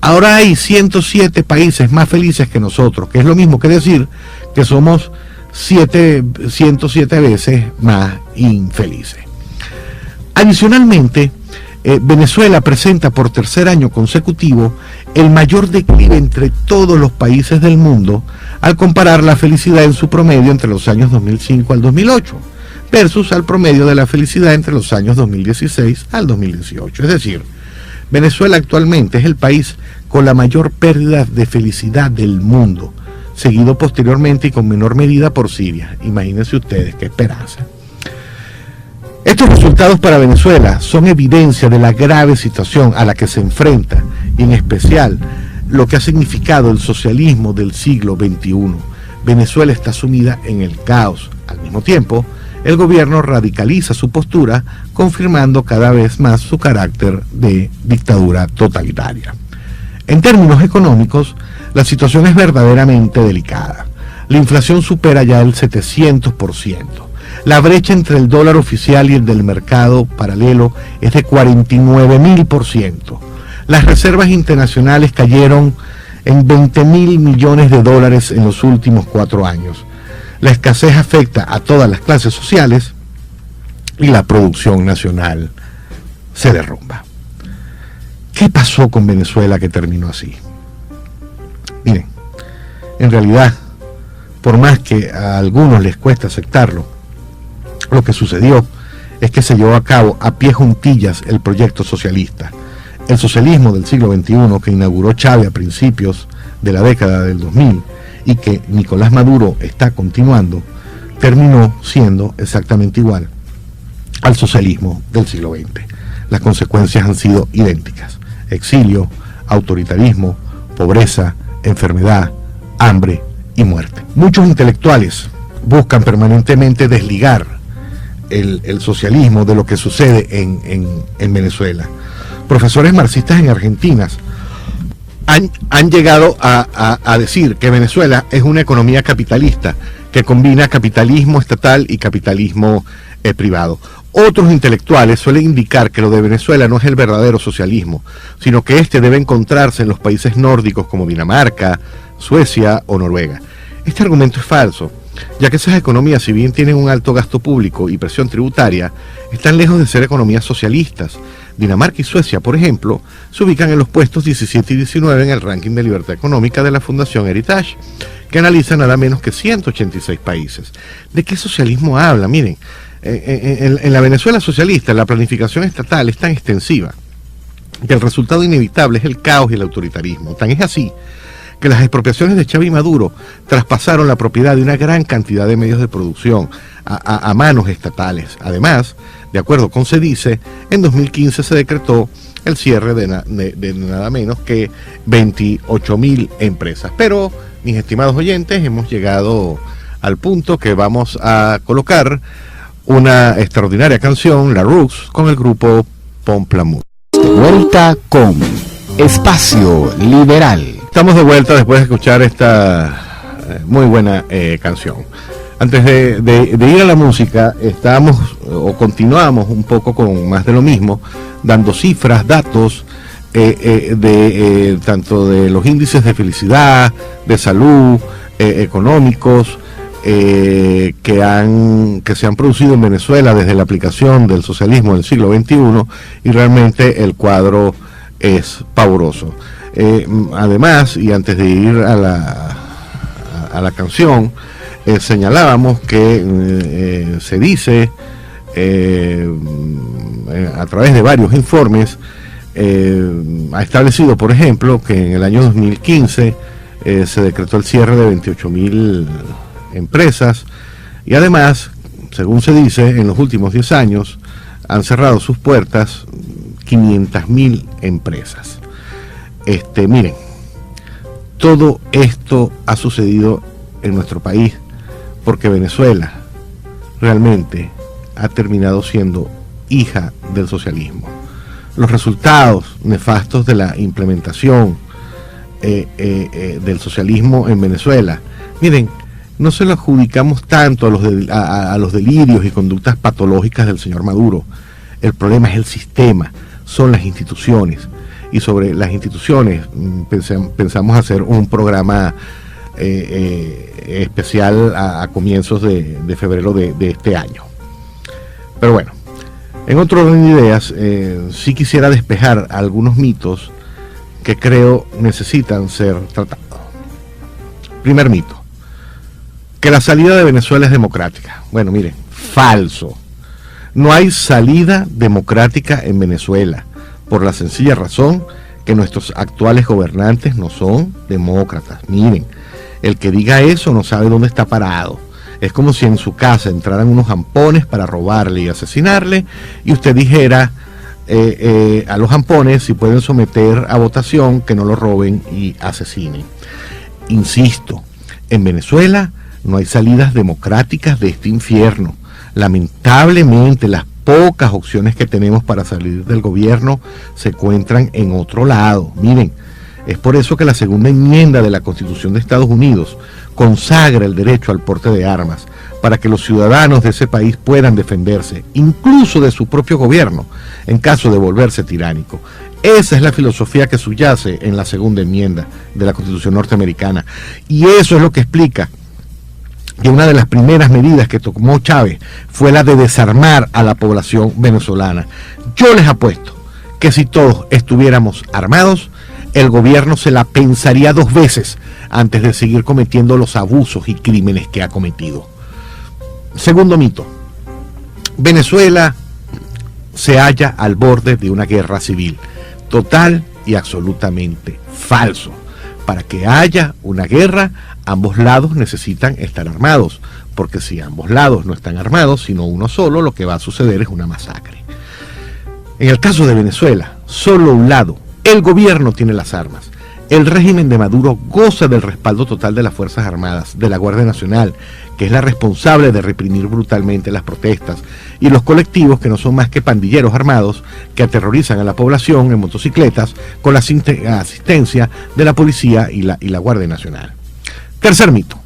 Ahora hay 107 países más felices que nosotros, que es lo mismo que decir que somos 107 veces más infelices. Adicionalmente, Venezuela presenta por tercer año consecutivo el mayor declive entre todos los países del mundo al comparar la felicidad en su promedio entre los años 2005 al 2008 versus al promedio de la felicidad entre los años 2016 al 2018. Es decir, Venezuela actualmente es el país con la mayor pérdida de felicidad del mundo, seguido posteriormente y con menor medida por Siria. Imagínense ustedes qué esperanza. Estos resultados para Venezuela son evidencia de la grave situación a la que se enfrenta y en especial lo que ha significado el socialismo del siglo XXI. Venezuela está sumida en el caos. Al mismo tiempo, el gobierno radicaliza su postura, confirmando cada vez más su carácter de dictadura totalitaria. En términos económicos, la situación es verdaderamente delicada. La inflación supera ya el 700%. La brecha entre el dólar oficial y el del mercado paralelo es de 49.000%. Las reservas internacionales cayeron en 20.000 millones de dólares en los últimos 4 años. La escasez afecta a todas las clases sociales y la producción nacional se derrumba. ¿Qué pasó con Venezuela que terminó así? Miren, en realidad, por más que a algunos les cuesta aceptarlo, lo que sucedió es que se llevó a cabo a pie juntillas el proyecto socialista. El socialismo del siglo XXI que inauguró Chávez a principios de la década del 2000 y que Nicolás Maduro está continuando, terminó siendo exactamente igual al socialismo del siglo XX. Las consecuencias han sido idénticas: exilio, autoritarismo, pobreza, enfermedad, hambre y muerte. Muchos intelectuales buscan permanentemente desligar el socialismo de lo que sucede en Venezuela. Profesores marxistas en Argentina han llegado a decir que Venezuela es una economía capitalista que combina capitalismo estatal y capitalismo privado. Otros intelectuales suelen indicar que lo de Venezuela no es el verdadero socialismo, sino que este debe encontrarse en los países nórdicos como Dinamarca, Suecia o Noruega. Este argumento es falso, ya que esas economías, si bien tienen un alto gasto público y presión tributaria, están lejos de ser economías socialistas. Dinamarca y Suecia, por ejemplo, se ubican en los puestos 17 y 19 en el ranking de libertad económica de la Fundación Heritage, que analiza nada menos que 186 países. ¿De qué socialismo habla? Miren, en la Venezuela socialista la planificación estatal es tan extensiva que el resultado inevitable es el caos y el autoritarismo. Tan es así que las expropiaciones de Chávez y Maduro traspasaron la propiedad de una gran cantidad de medios de producción a manos estatales. Además, de acuerdo con CEDICE, en 2015 se decretó el cierre de nada menos que 28.000 empresas. Pero, mis estimados oyentes, hemos llegado al punto que vamos a colocar una extraordinaria canción, La Rux, con el grupo Pomplamour. Vuelta con Espacio Liberal. Estamos de vuelta después de escuchar esta muy buena canción. Antes de ir a la música, continuamos un poco con más de lo mismo, dando cifras, datos tanto de los índices de felicidad, de salud, económicos, que se han producido en Venezuela desde la aplicación del socialismo del siglo XXI, y realmente el cuadro es pavoroso. Además, y antes de ir a la canción, señalábamos que se dice a través de varios informes, ha establecido, por ejemplo, que en el año 2015 se decretó el cierre de 28.000 empresas, y además, según se dice, en los últimos 10 años han cerrado sus puertas 500.000 empresas. Miren, todo esto ha sucedido en nuestro país porque Venezuela realmente ha terminado siendo hija del socialismo. Los resultados nefastos de la implementación del socialismo en Venezuela, miren, no se lo adjudicamos tanto a los delirios y conductas patológicas del señor Maduro. El problema es el sistema, son las instituciones. Y sobre las instituciones pensamos hacer un programa especial a comienzos de febrero de este año. Pero bueno, en otro orden de ideas, sí quisiera despejar algunos mitos que creo necesitan ser tratados. Primer mito, que la salida de Venezuela es democrática. Bueno, miren, falso. No hay salida democrática en Venezuela, por la sencilla razón que nuestros actuales gobernantes no son demócratas. Miren, el que diga eso no sabe dónde está parado. Es como si en su casa entraran unos jampones para robarle y asesinarle, y usted dijera a los jampones si pueden someter a votación que no lo roben y asesinen. Insisto, en Venezuela no hay salidas democráticas de este infierno. Lamentablemente, las pocas opciones que tenemos para salir del gobierno se encuentran en otro lado. Miren, es por eso que la segunda enmienda de la Constitución de Estados Unidos consagra el derecho al porte de armas para que los ciudadanos de ese país puedan defenderse, incluso de su propio gobierno, en caso de volverse tiránico. Esa es la filosofía que subyace en la segunda enmienda de la Constitución norteamericana, y eso es lo que explica que una de las primeras medidas que tomó Chávez fue la de desarmar a la población venezolana. Yo les apuesto que si todos estuviéramos armados, el gobierno se la pensaría 2 veces antes de seguir cometiendo los abusos y crímenes que ha cometido. Segundo mito, Venezuela se halla al borde de una guerra civil. Total y absolutamente falso. Para que haya una guerra, ambos lados necesitan estar armados, porque si ambos lados no están armados, sino uno solo, lo que va a suceder es una masacre. En el caso de Venezuela, solo un lado, el gobierno, tiene las armas. El régimen de Maduro goza del respaldo total de las Fuerzas Armadas, de la Guardia Nacional, que es la responsable de reprimir brutalmente las protestas, y los colectivos que no son más que pandilleros armados que aterrorizan a la población en motocicletas con la asistencia de la policía y la Guardia Nacional. Tercer mito,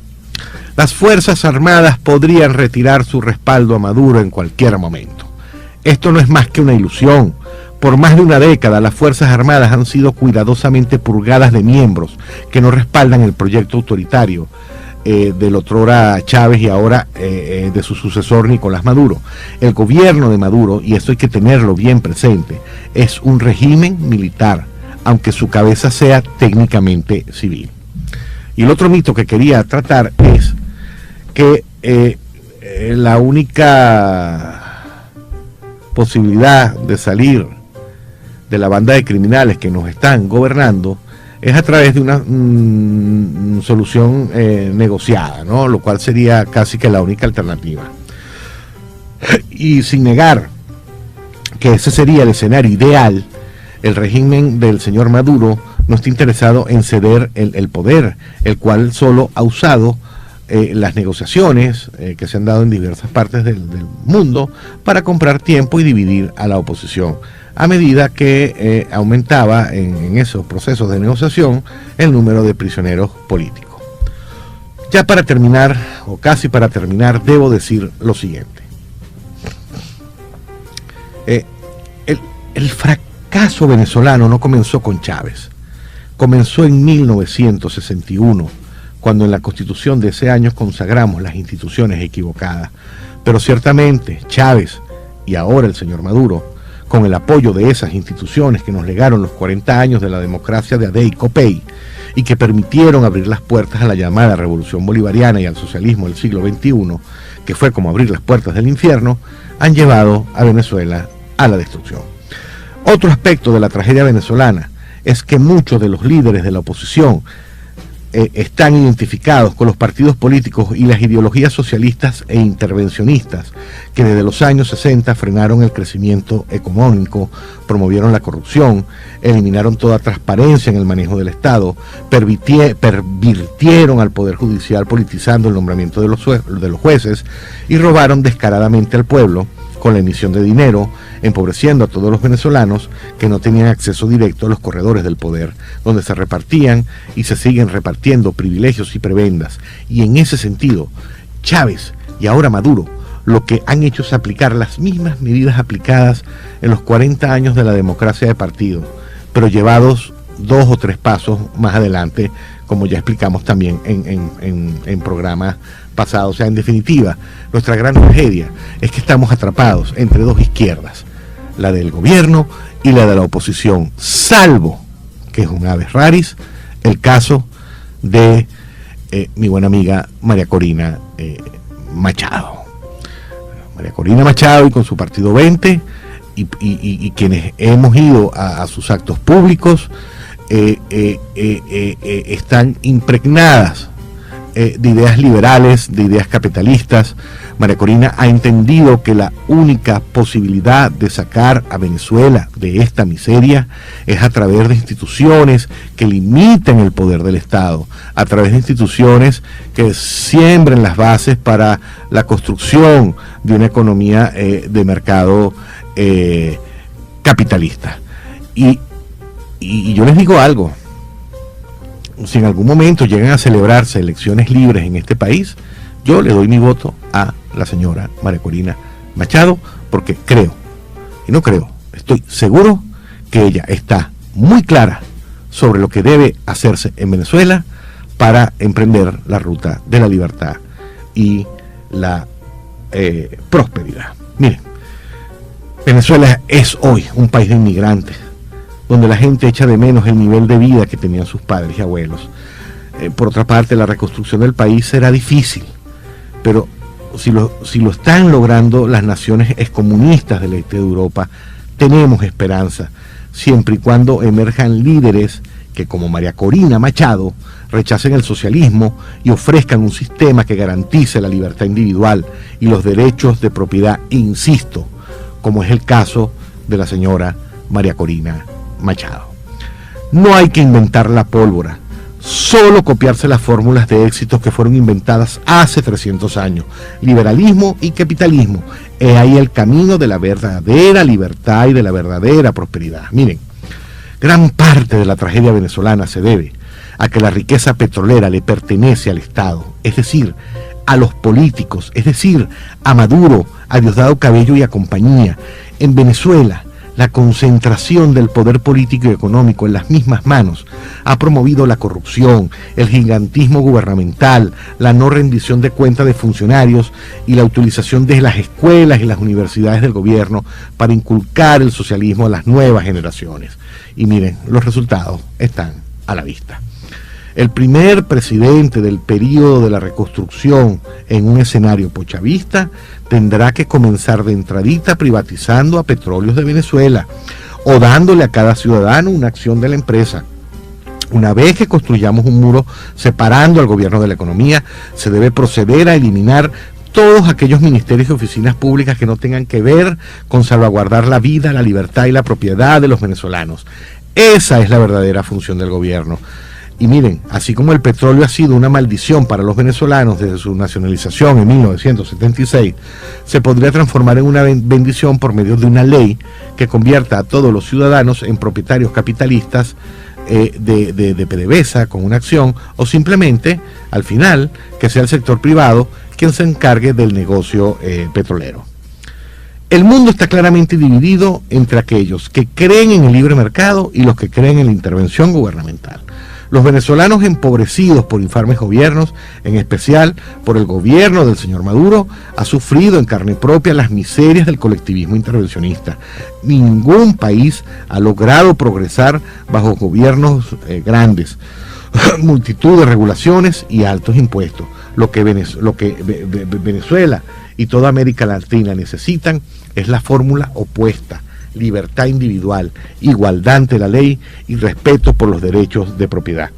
las Fuerzas Armadas podrían retirar su respaldo a Maduro en cualquier momento. Esto no es más que una ilusión. Por más de una década, las Fuerzas Armadas han sido cuidadosamente purgadas de miembros que no respaldan el proyecto autoritario del otrora Chávez y ahora de su sucesor Nicolás Maduro. El gobierno de Maduro, y esto hay que tenerlo bien presente, es un régimen militar, aunque su cabeza sea técnicamente civil. Y el otro mito que quería tratar es que la única posibilidad de salir de la banda de criminales que nos están gobernando es a través de una solución negociada, ¿no? Lo cual sería casi que la única alternativa. Y sin negar que ese sería el escenario ideal, el régimen del señor Maduro no está interesado en ceder el poder, el cual solo ha usado las negociaciones que se han dado en diversas partes del mundo para comprar tiempo y dividir a la oposición, a medida que aumentaba en esos procesos de negociación el número de prisioneros políticos. Ya para terminar, o casi para terminar, debo decir lo siguiente. El fracaso venezolano no comenzó con Chávez, comenzó en 1961, cuando en la Constitución de ese año consagramos las instituciones equivocadas. Pero ciertamente Chávez y ahora el señor Maduro, con el apoyo de esas instituciones que nos legaron los 40 años de la democracia de Adey y Copey y que permitieron abrir las puertas a la llamada revolución bolivariana y al socialismo del siglo XXI, que fue como abrir las puertas del infierno, han llevado a Venezuela a la destrucción. Otro aspecto de la tragedia venezolana es que muchos de los líderes de la oposición están identificados con los partidos políticos y las ideologías socialistas e intervencionistas que desde los años 60 frenaron el crecimiento económico, promovieron la corrupción, eliminaron toda transparencia en el manejo del Estado, pervirtieron al Poder Judicial politizando el nombramiento de los jueces y robaron descaradamente al pueblo con la emisión de dinero, empobreciendo a todos los venezolanos que no tenían acceso directo a los corredores del poder, donde se repartían y se siguen repartiendo privilegios y prebendas. Y en ese sentido, Chávez y ahora Maduro, lo que han hecho es aplicar las mismas medidas aplicadas en los 40 años de la democracia de partido, pero llevados 2 o 3 pasos más adelante como ya explicamos también en programas pasados. O sea, en definitiva, nuestra gran tragedia es que estamos atrapados entre dos izquierdas, la del gobierno y la de la oposición, salvo, que es un aves raris, el caso de mi buena amiga María Corina Machado. María Corina Machado y con su Partido 20 y quienes hemos ido a sus actos públicos están impregnadas de ideas liberales, de ideas capitalistas. María Corina ha entendido que la única posibilidad de sacar a Venezuela de esta miseria es a través de instituciones que limiten el poder del Estado, a través de instituciones que siembren las bases para la construcción de una economía de mercado capitalista. Y yo les digo algo, si en algún momento llegan a celebrarse elecciones libres en este país, yo le doy mi voto a la señora María Corina Machado, porque creo, y no creo, estoy seguro que ella está muy clara sobre lo que debe hacerse en Venezuela para emprender la ruta de la libertad y la prosperidad. Miren, Venezuela es hoy un país de inmigrantes, donde la gente echa de menos el nivel de vida que tenían sus padres y abuelos. Por otra parte, la reconstrucción del país será difícil, pero si lo están logrando las naciones excomunistas del este de Europa, tenemos esperanza, siempre y cuando emerjan líderes que, como María Corina Machado, rechacen el socialismo y ofrezcan un sistema que garantice la libertad individual y los derechos de propiedad, insisto, como es el caso de la señora María Corina Machado. No hay que inventar la pólvora, solo copiarse las fórmulas de éxitos que fueron inventadas hace 300 años. Liberalismo y capitalismo, es ahí el camino de la verdadera libertad y de la verdadera prosperidad. Miren, gran parte de la tragedia venezolana se debe a que la riqueza petrolera le pertenece al Estado, es decir, a los políticos, es decir, a Maduro, a Diosdado Cabello y a compañía. En Venezuela, la concentración del poder político y económico en las mismas manos ha promovido la corrupción, el gigantismo gubernamental, la no rendición de cuentas de funcionarios y la utilización de las escuelas y las universidades del gobierno para inculcar el socialismo a las nuevas generaciones. Y miren, los resultados están a la vista. El primer presidente del período de la reconstrucción en un escenario pochavista tendrá que comenzar de entradita privatizando a Petróleos de Venezuela o dándole a cada ciudadano una acción de la empresa. Una vez que construyamos un muro separando al gobierno de la economía, se debe proceder a eliminar todos aquellos ministerios y oficinas públicas que no tengan que ver con salvaguardar la vida, la libertad y la propiedad de los venezolanos. Esa es la verdadera función del gobierno. Y miren, así como el petróleo ha sido una maldición para los venezolanos desde su nacionalización en 1976, se podría transformar en una bendición por medio de una ley que convierta a todos los ciudadanos en propietarios capitalistas de PDVSA con una acción, o simplemente, al final, que sea el sector privado quien se encargue del negocio petrolero. El mundo está claramente dividido entre aquellos que creen en el libre mercado y los que creen en la intervención gubernamental. Los venezolanos empobrecidos por infames gobiernos, en especial por el gobierno del señor Maduro, ha sufrido en carne propia las miserias del colectivismo intervencionista. Ningún país ha logrado progresar bajo gobiernos grandes, multitud de regulaciones y altos impuestos. Lo que Venezuela y toda América Latina necesitan es la fórmula opuesta: libertad individual, igualdad ante la ley y respeto por los derechos de propiedad.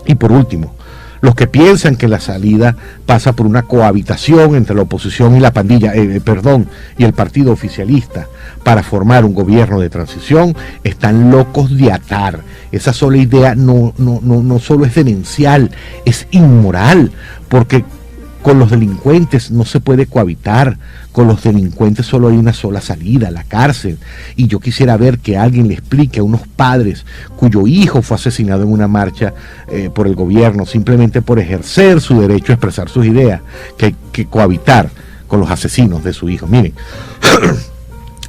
Y por último, los que piensan que la salida pasa por una cohabitación entre la oposición y la pandilla, y el partido oficialista para formar un gobierno de transición, están locos de atar. Esa sola idea no solo es demencial, es inmoral, porque con los delincuentes no se puede cohabitar. Con los delincuentes solo hay una sola salida: la cárcel. Y yo quisiera ver que alguien le explique a unos padres cuyo hijo fue asesinado en una marcha por el gobierno, simplemente por ejercer su derecho a expresar sus ideas, que cohabitar con los asesinos de su hijo. Miren,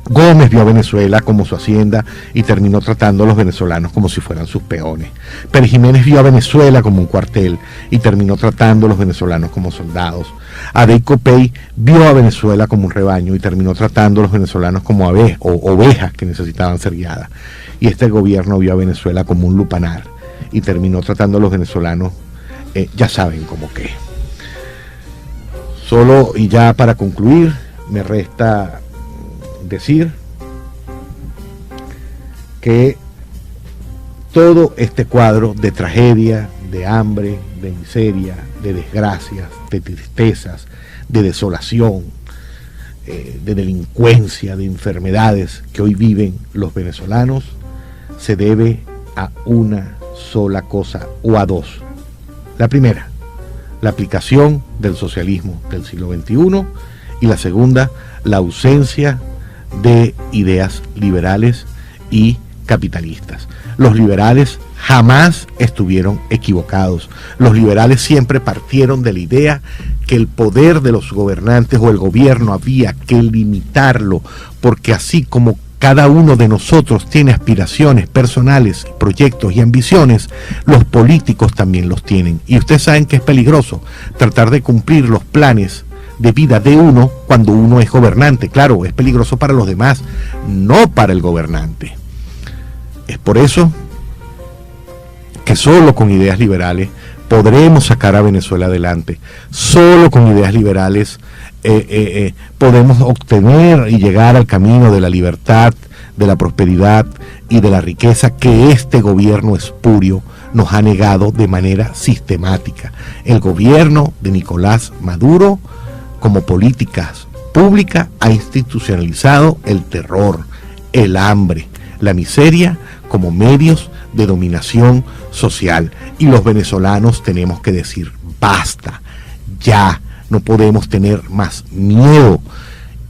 Gómez vio a Venezuela como su hacienda y terminó tratando a los venezolanos como si fueran sus peones. Pérez Jiménez vio a Venezuela como un cuartel y terminó tratando a los venezolanos como soldados. Adey Copey vio a Venezuela como un rebaño y terminó tratando a los venezolanos como ovejas que necesitaban ser guiadas. Y este gobierno vio a Venezuela como un lupanar y terminó tratando a los venezolanos, ya saben como qué. Solo y ya para concluir, me resta decir que todo este cuadro de tragedia, de hambre, de miseria, de desgracias, de tristezas, de desolación, de delincuencia, de enfermedades que hoy viven los venezolanos, se debe a una sola cosa o a dos. La primera, la aplicación del socialismo del siglo XXI, y la segunda, la ausencia de ideas liberales y capitalistas. Los liberales jamás estuvieron equivocados. Los liberales siempre partieron de la idea que el poder de los gobernantes o el gobierno había que limitarlo, porque así como cada uno de nosotros tiene aspiraciones personales, proyectos y ambiciones, los políticos también los tienen. Y ustedes saben que es peligroso tratar de cumplir los planes de vida de uno cuando uno es gobernante. Claro, es peligroso para los demás, no para el gobernante. Es por eso que solo con ideas liberales podremos sacar a Venezuela adelante. Solo con ideas liberales podemos obtener y llegar al camino de la libertad, de la prosperidad y de la riqueza que este gobierno espurio nos ha negado de manera sistemática. El gobierno de Nicolás Maduro, como políticas públicas, ha institucionalizado el terror, el hambre, la miseria como medios de dominación social. Y los venezolanos tenemos que decir, basta, ya, no podemos tener más miedo.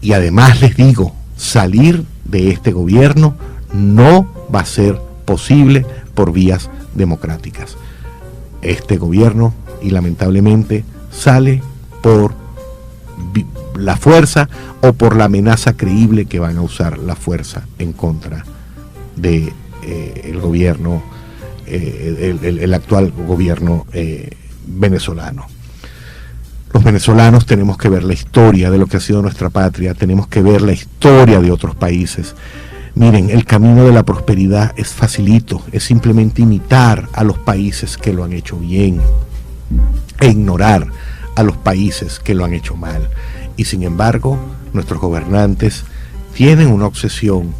Y además les digo, salir de este gobierno no va a ser posible por vías democráticas. Este gobierno, y lamentablemente, sale por la fuerza o por la amenaza creíble que van a usar la fuerza en contra de el gobierno, el actual gobierno venezolano. Los venezolanos tenemos que ver la historia de lo que ha sido nuestra patria, tenemos que ver la historia de otros países. Miren, el camino de la prosperidad es facilito, es simplemente imitar a los países que lo han hecho bien e ignorar a los países que lo han hecho mal. Y sin embargo, nuestros gobernantes tienen una obsesión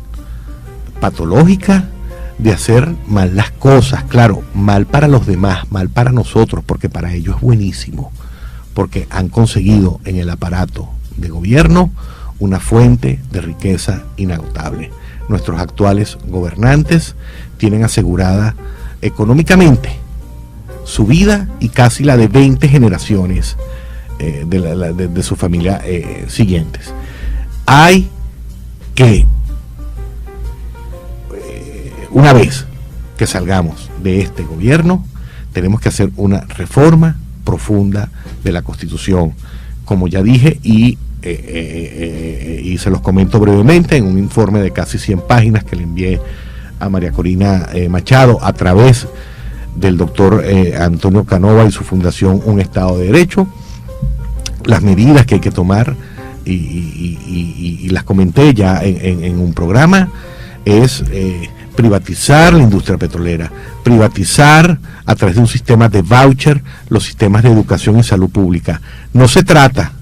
patológica de hacer mal las cosas. Claro, mal para los demás, mal para nosotros, porque para ellos es buenísimo, porque han conseguido en el aparato de gobierno una fuente de riqueza inagotable. Nuestros actuales gobernantes tienen asegurada económicamente su vida y casi la de 20 generaciones de su familia siguientes. Hay que, una vez que salgamos de este gobierno, tenemos que hacer una reforma profunda de la Constitución, como ya dije, y se los comento brevemente en un informe de casi 100 páginas que le envié a María Corina Machado a través del doctor Antonio Canova y su fundación Un Estado de Derecho. Las medidas que hay que tomar, y las comenté ya en un programa, es privatizar la industria petrolera, privatizar a través de un sistema de voucher los sistemas de educación y salud pública. No se trata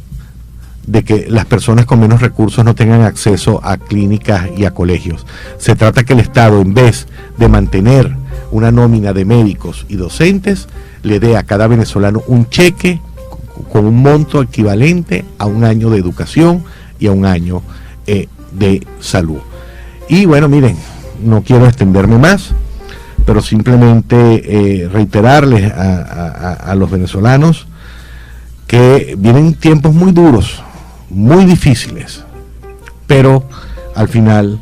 de que las personas con menos recursos no tengan acceso a clínicas y a colegios. Se trata que el Estado, en vez de mantener una nómina de médicos y docentes, le dé a cada venezolano un cheque con un monto equivalente a un año de educación y a un año de salud. Y bueno, miren, no quiero extenderme más, pero simplemente reiterarles a los venezolanos que vienen tiempos muy duros, muy difíciles, pero al final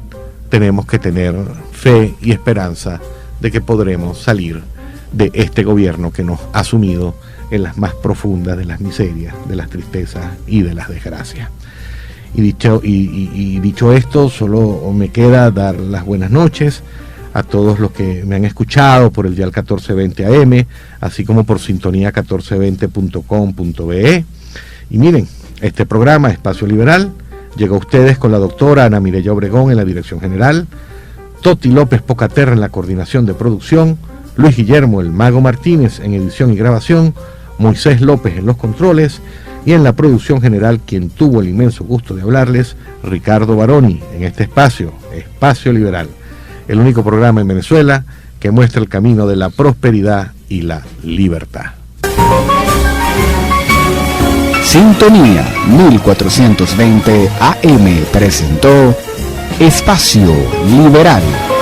tenemos que tener fe y esperanza de que podremos salir de este gobierno que nos ha sumido en las más profundas de las miserias, de las tristezas y de las desgracias. Y dicho esto, solo me queda dar las buenas noches a todos los que me han escuchado por el dial 1420 AM, así como por sintonía 1420.com.be. Y miren, este programa, Espacio Liberal, llega a ustedes con la doctora Ana Mireya Obregón en la dirección general, Toti López Pocaterra en la coordinación de producción, Luis Guillermo el Mago Martínez en edición y grabación, Moisés López en los controles, y en la producción general, quien tuvo el inmenso gusto de hablarles, Ricardo Baroni, en este espacio, Espacio Liberal, el único programa en Venezuela que muestra el camino de la prosperidad y la libertad. Sintonía 1420 AM presentó Espacio Liberal.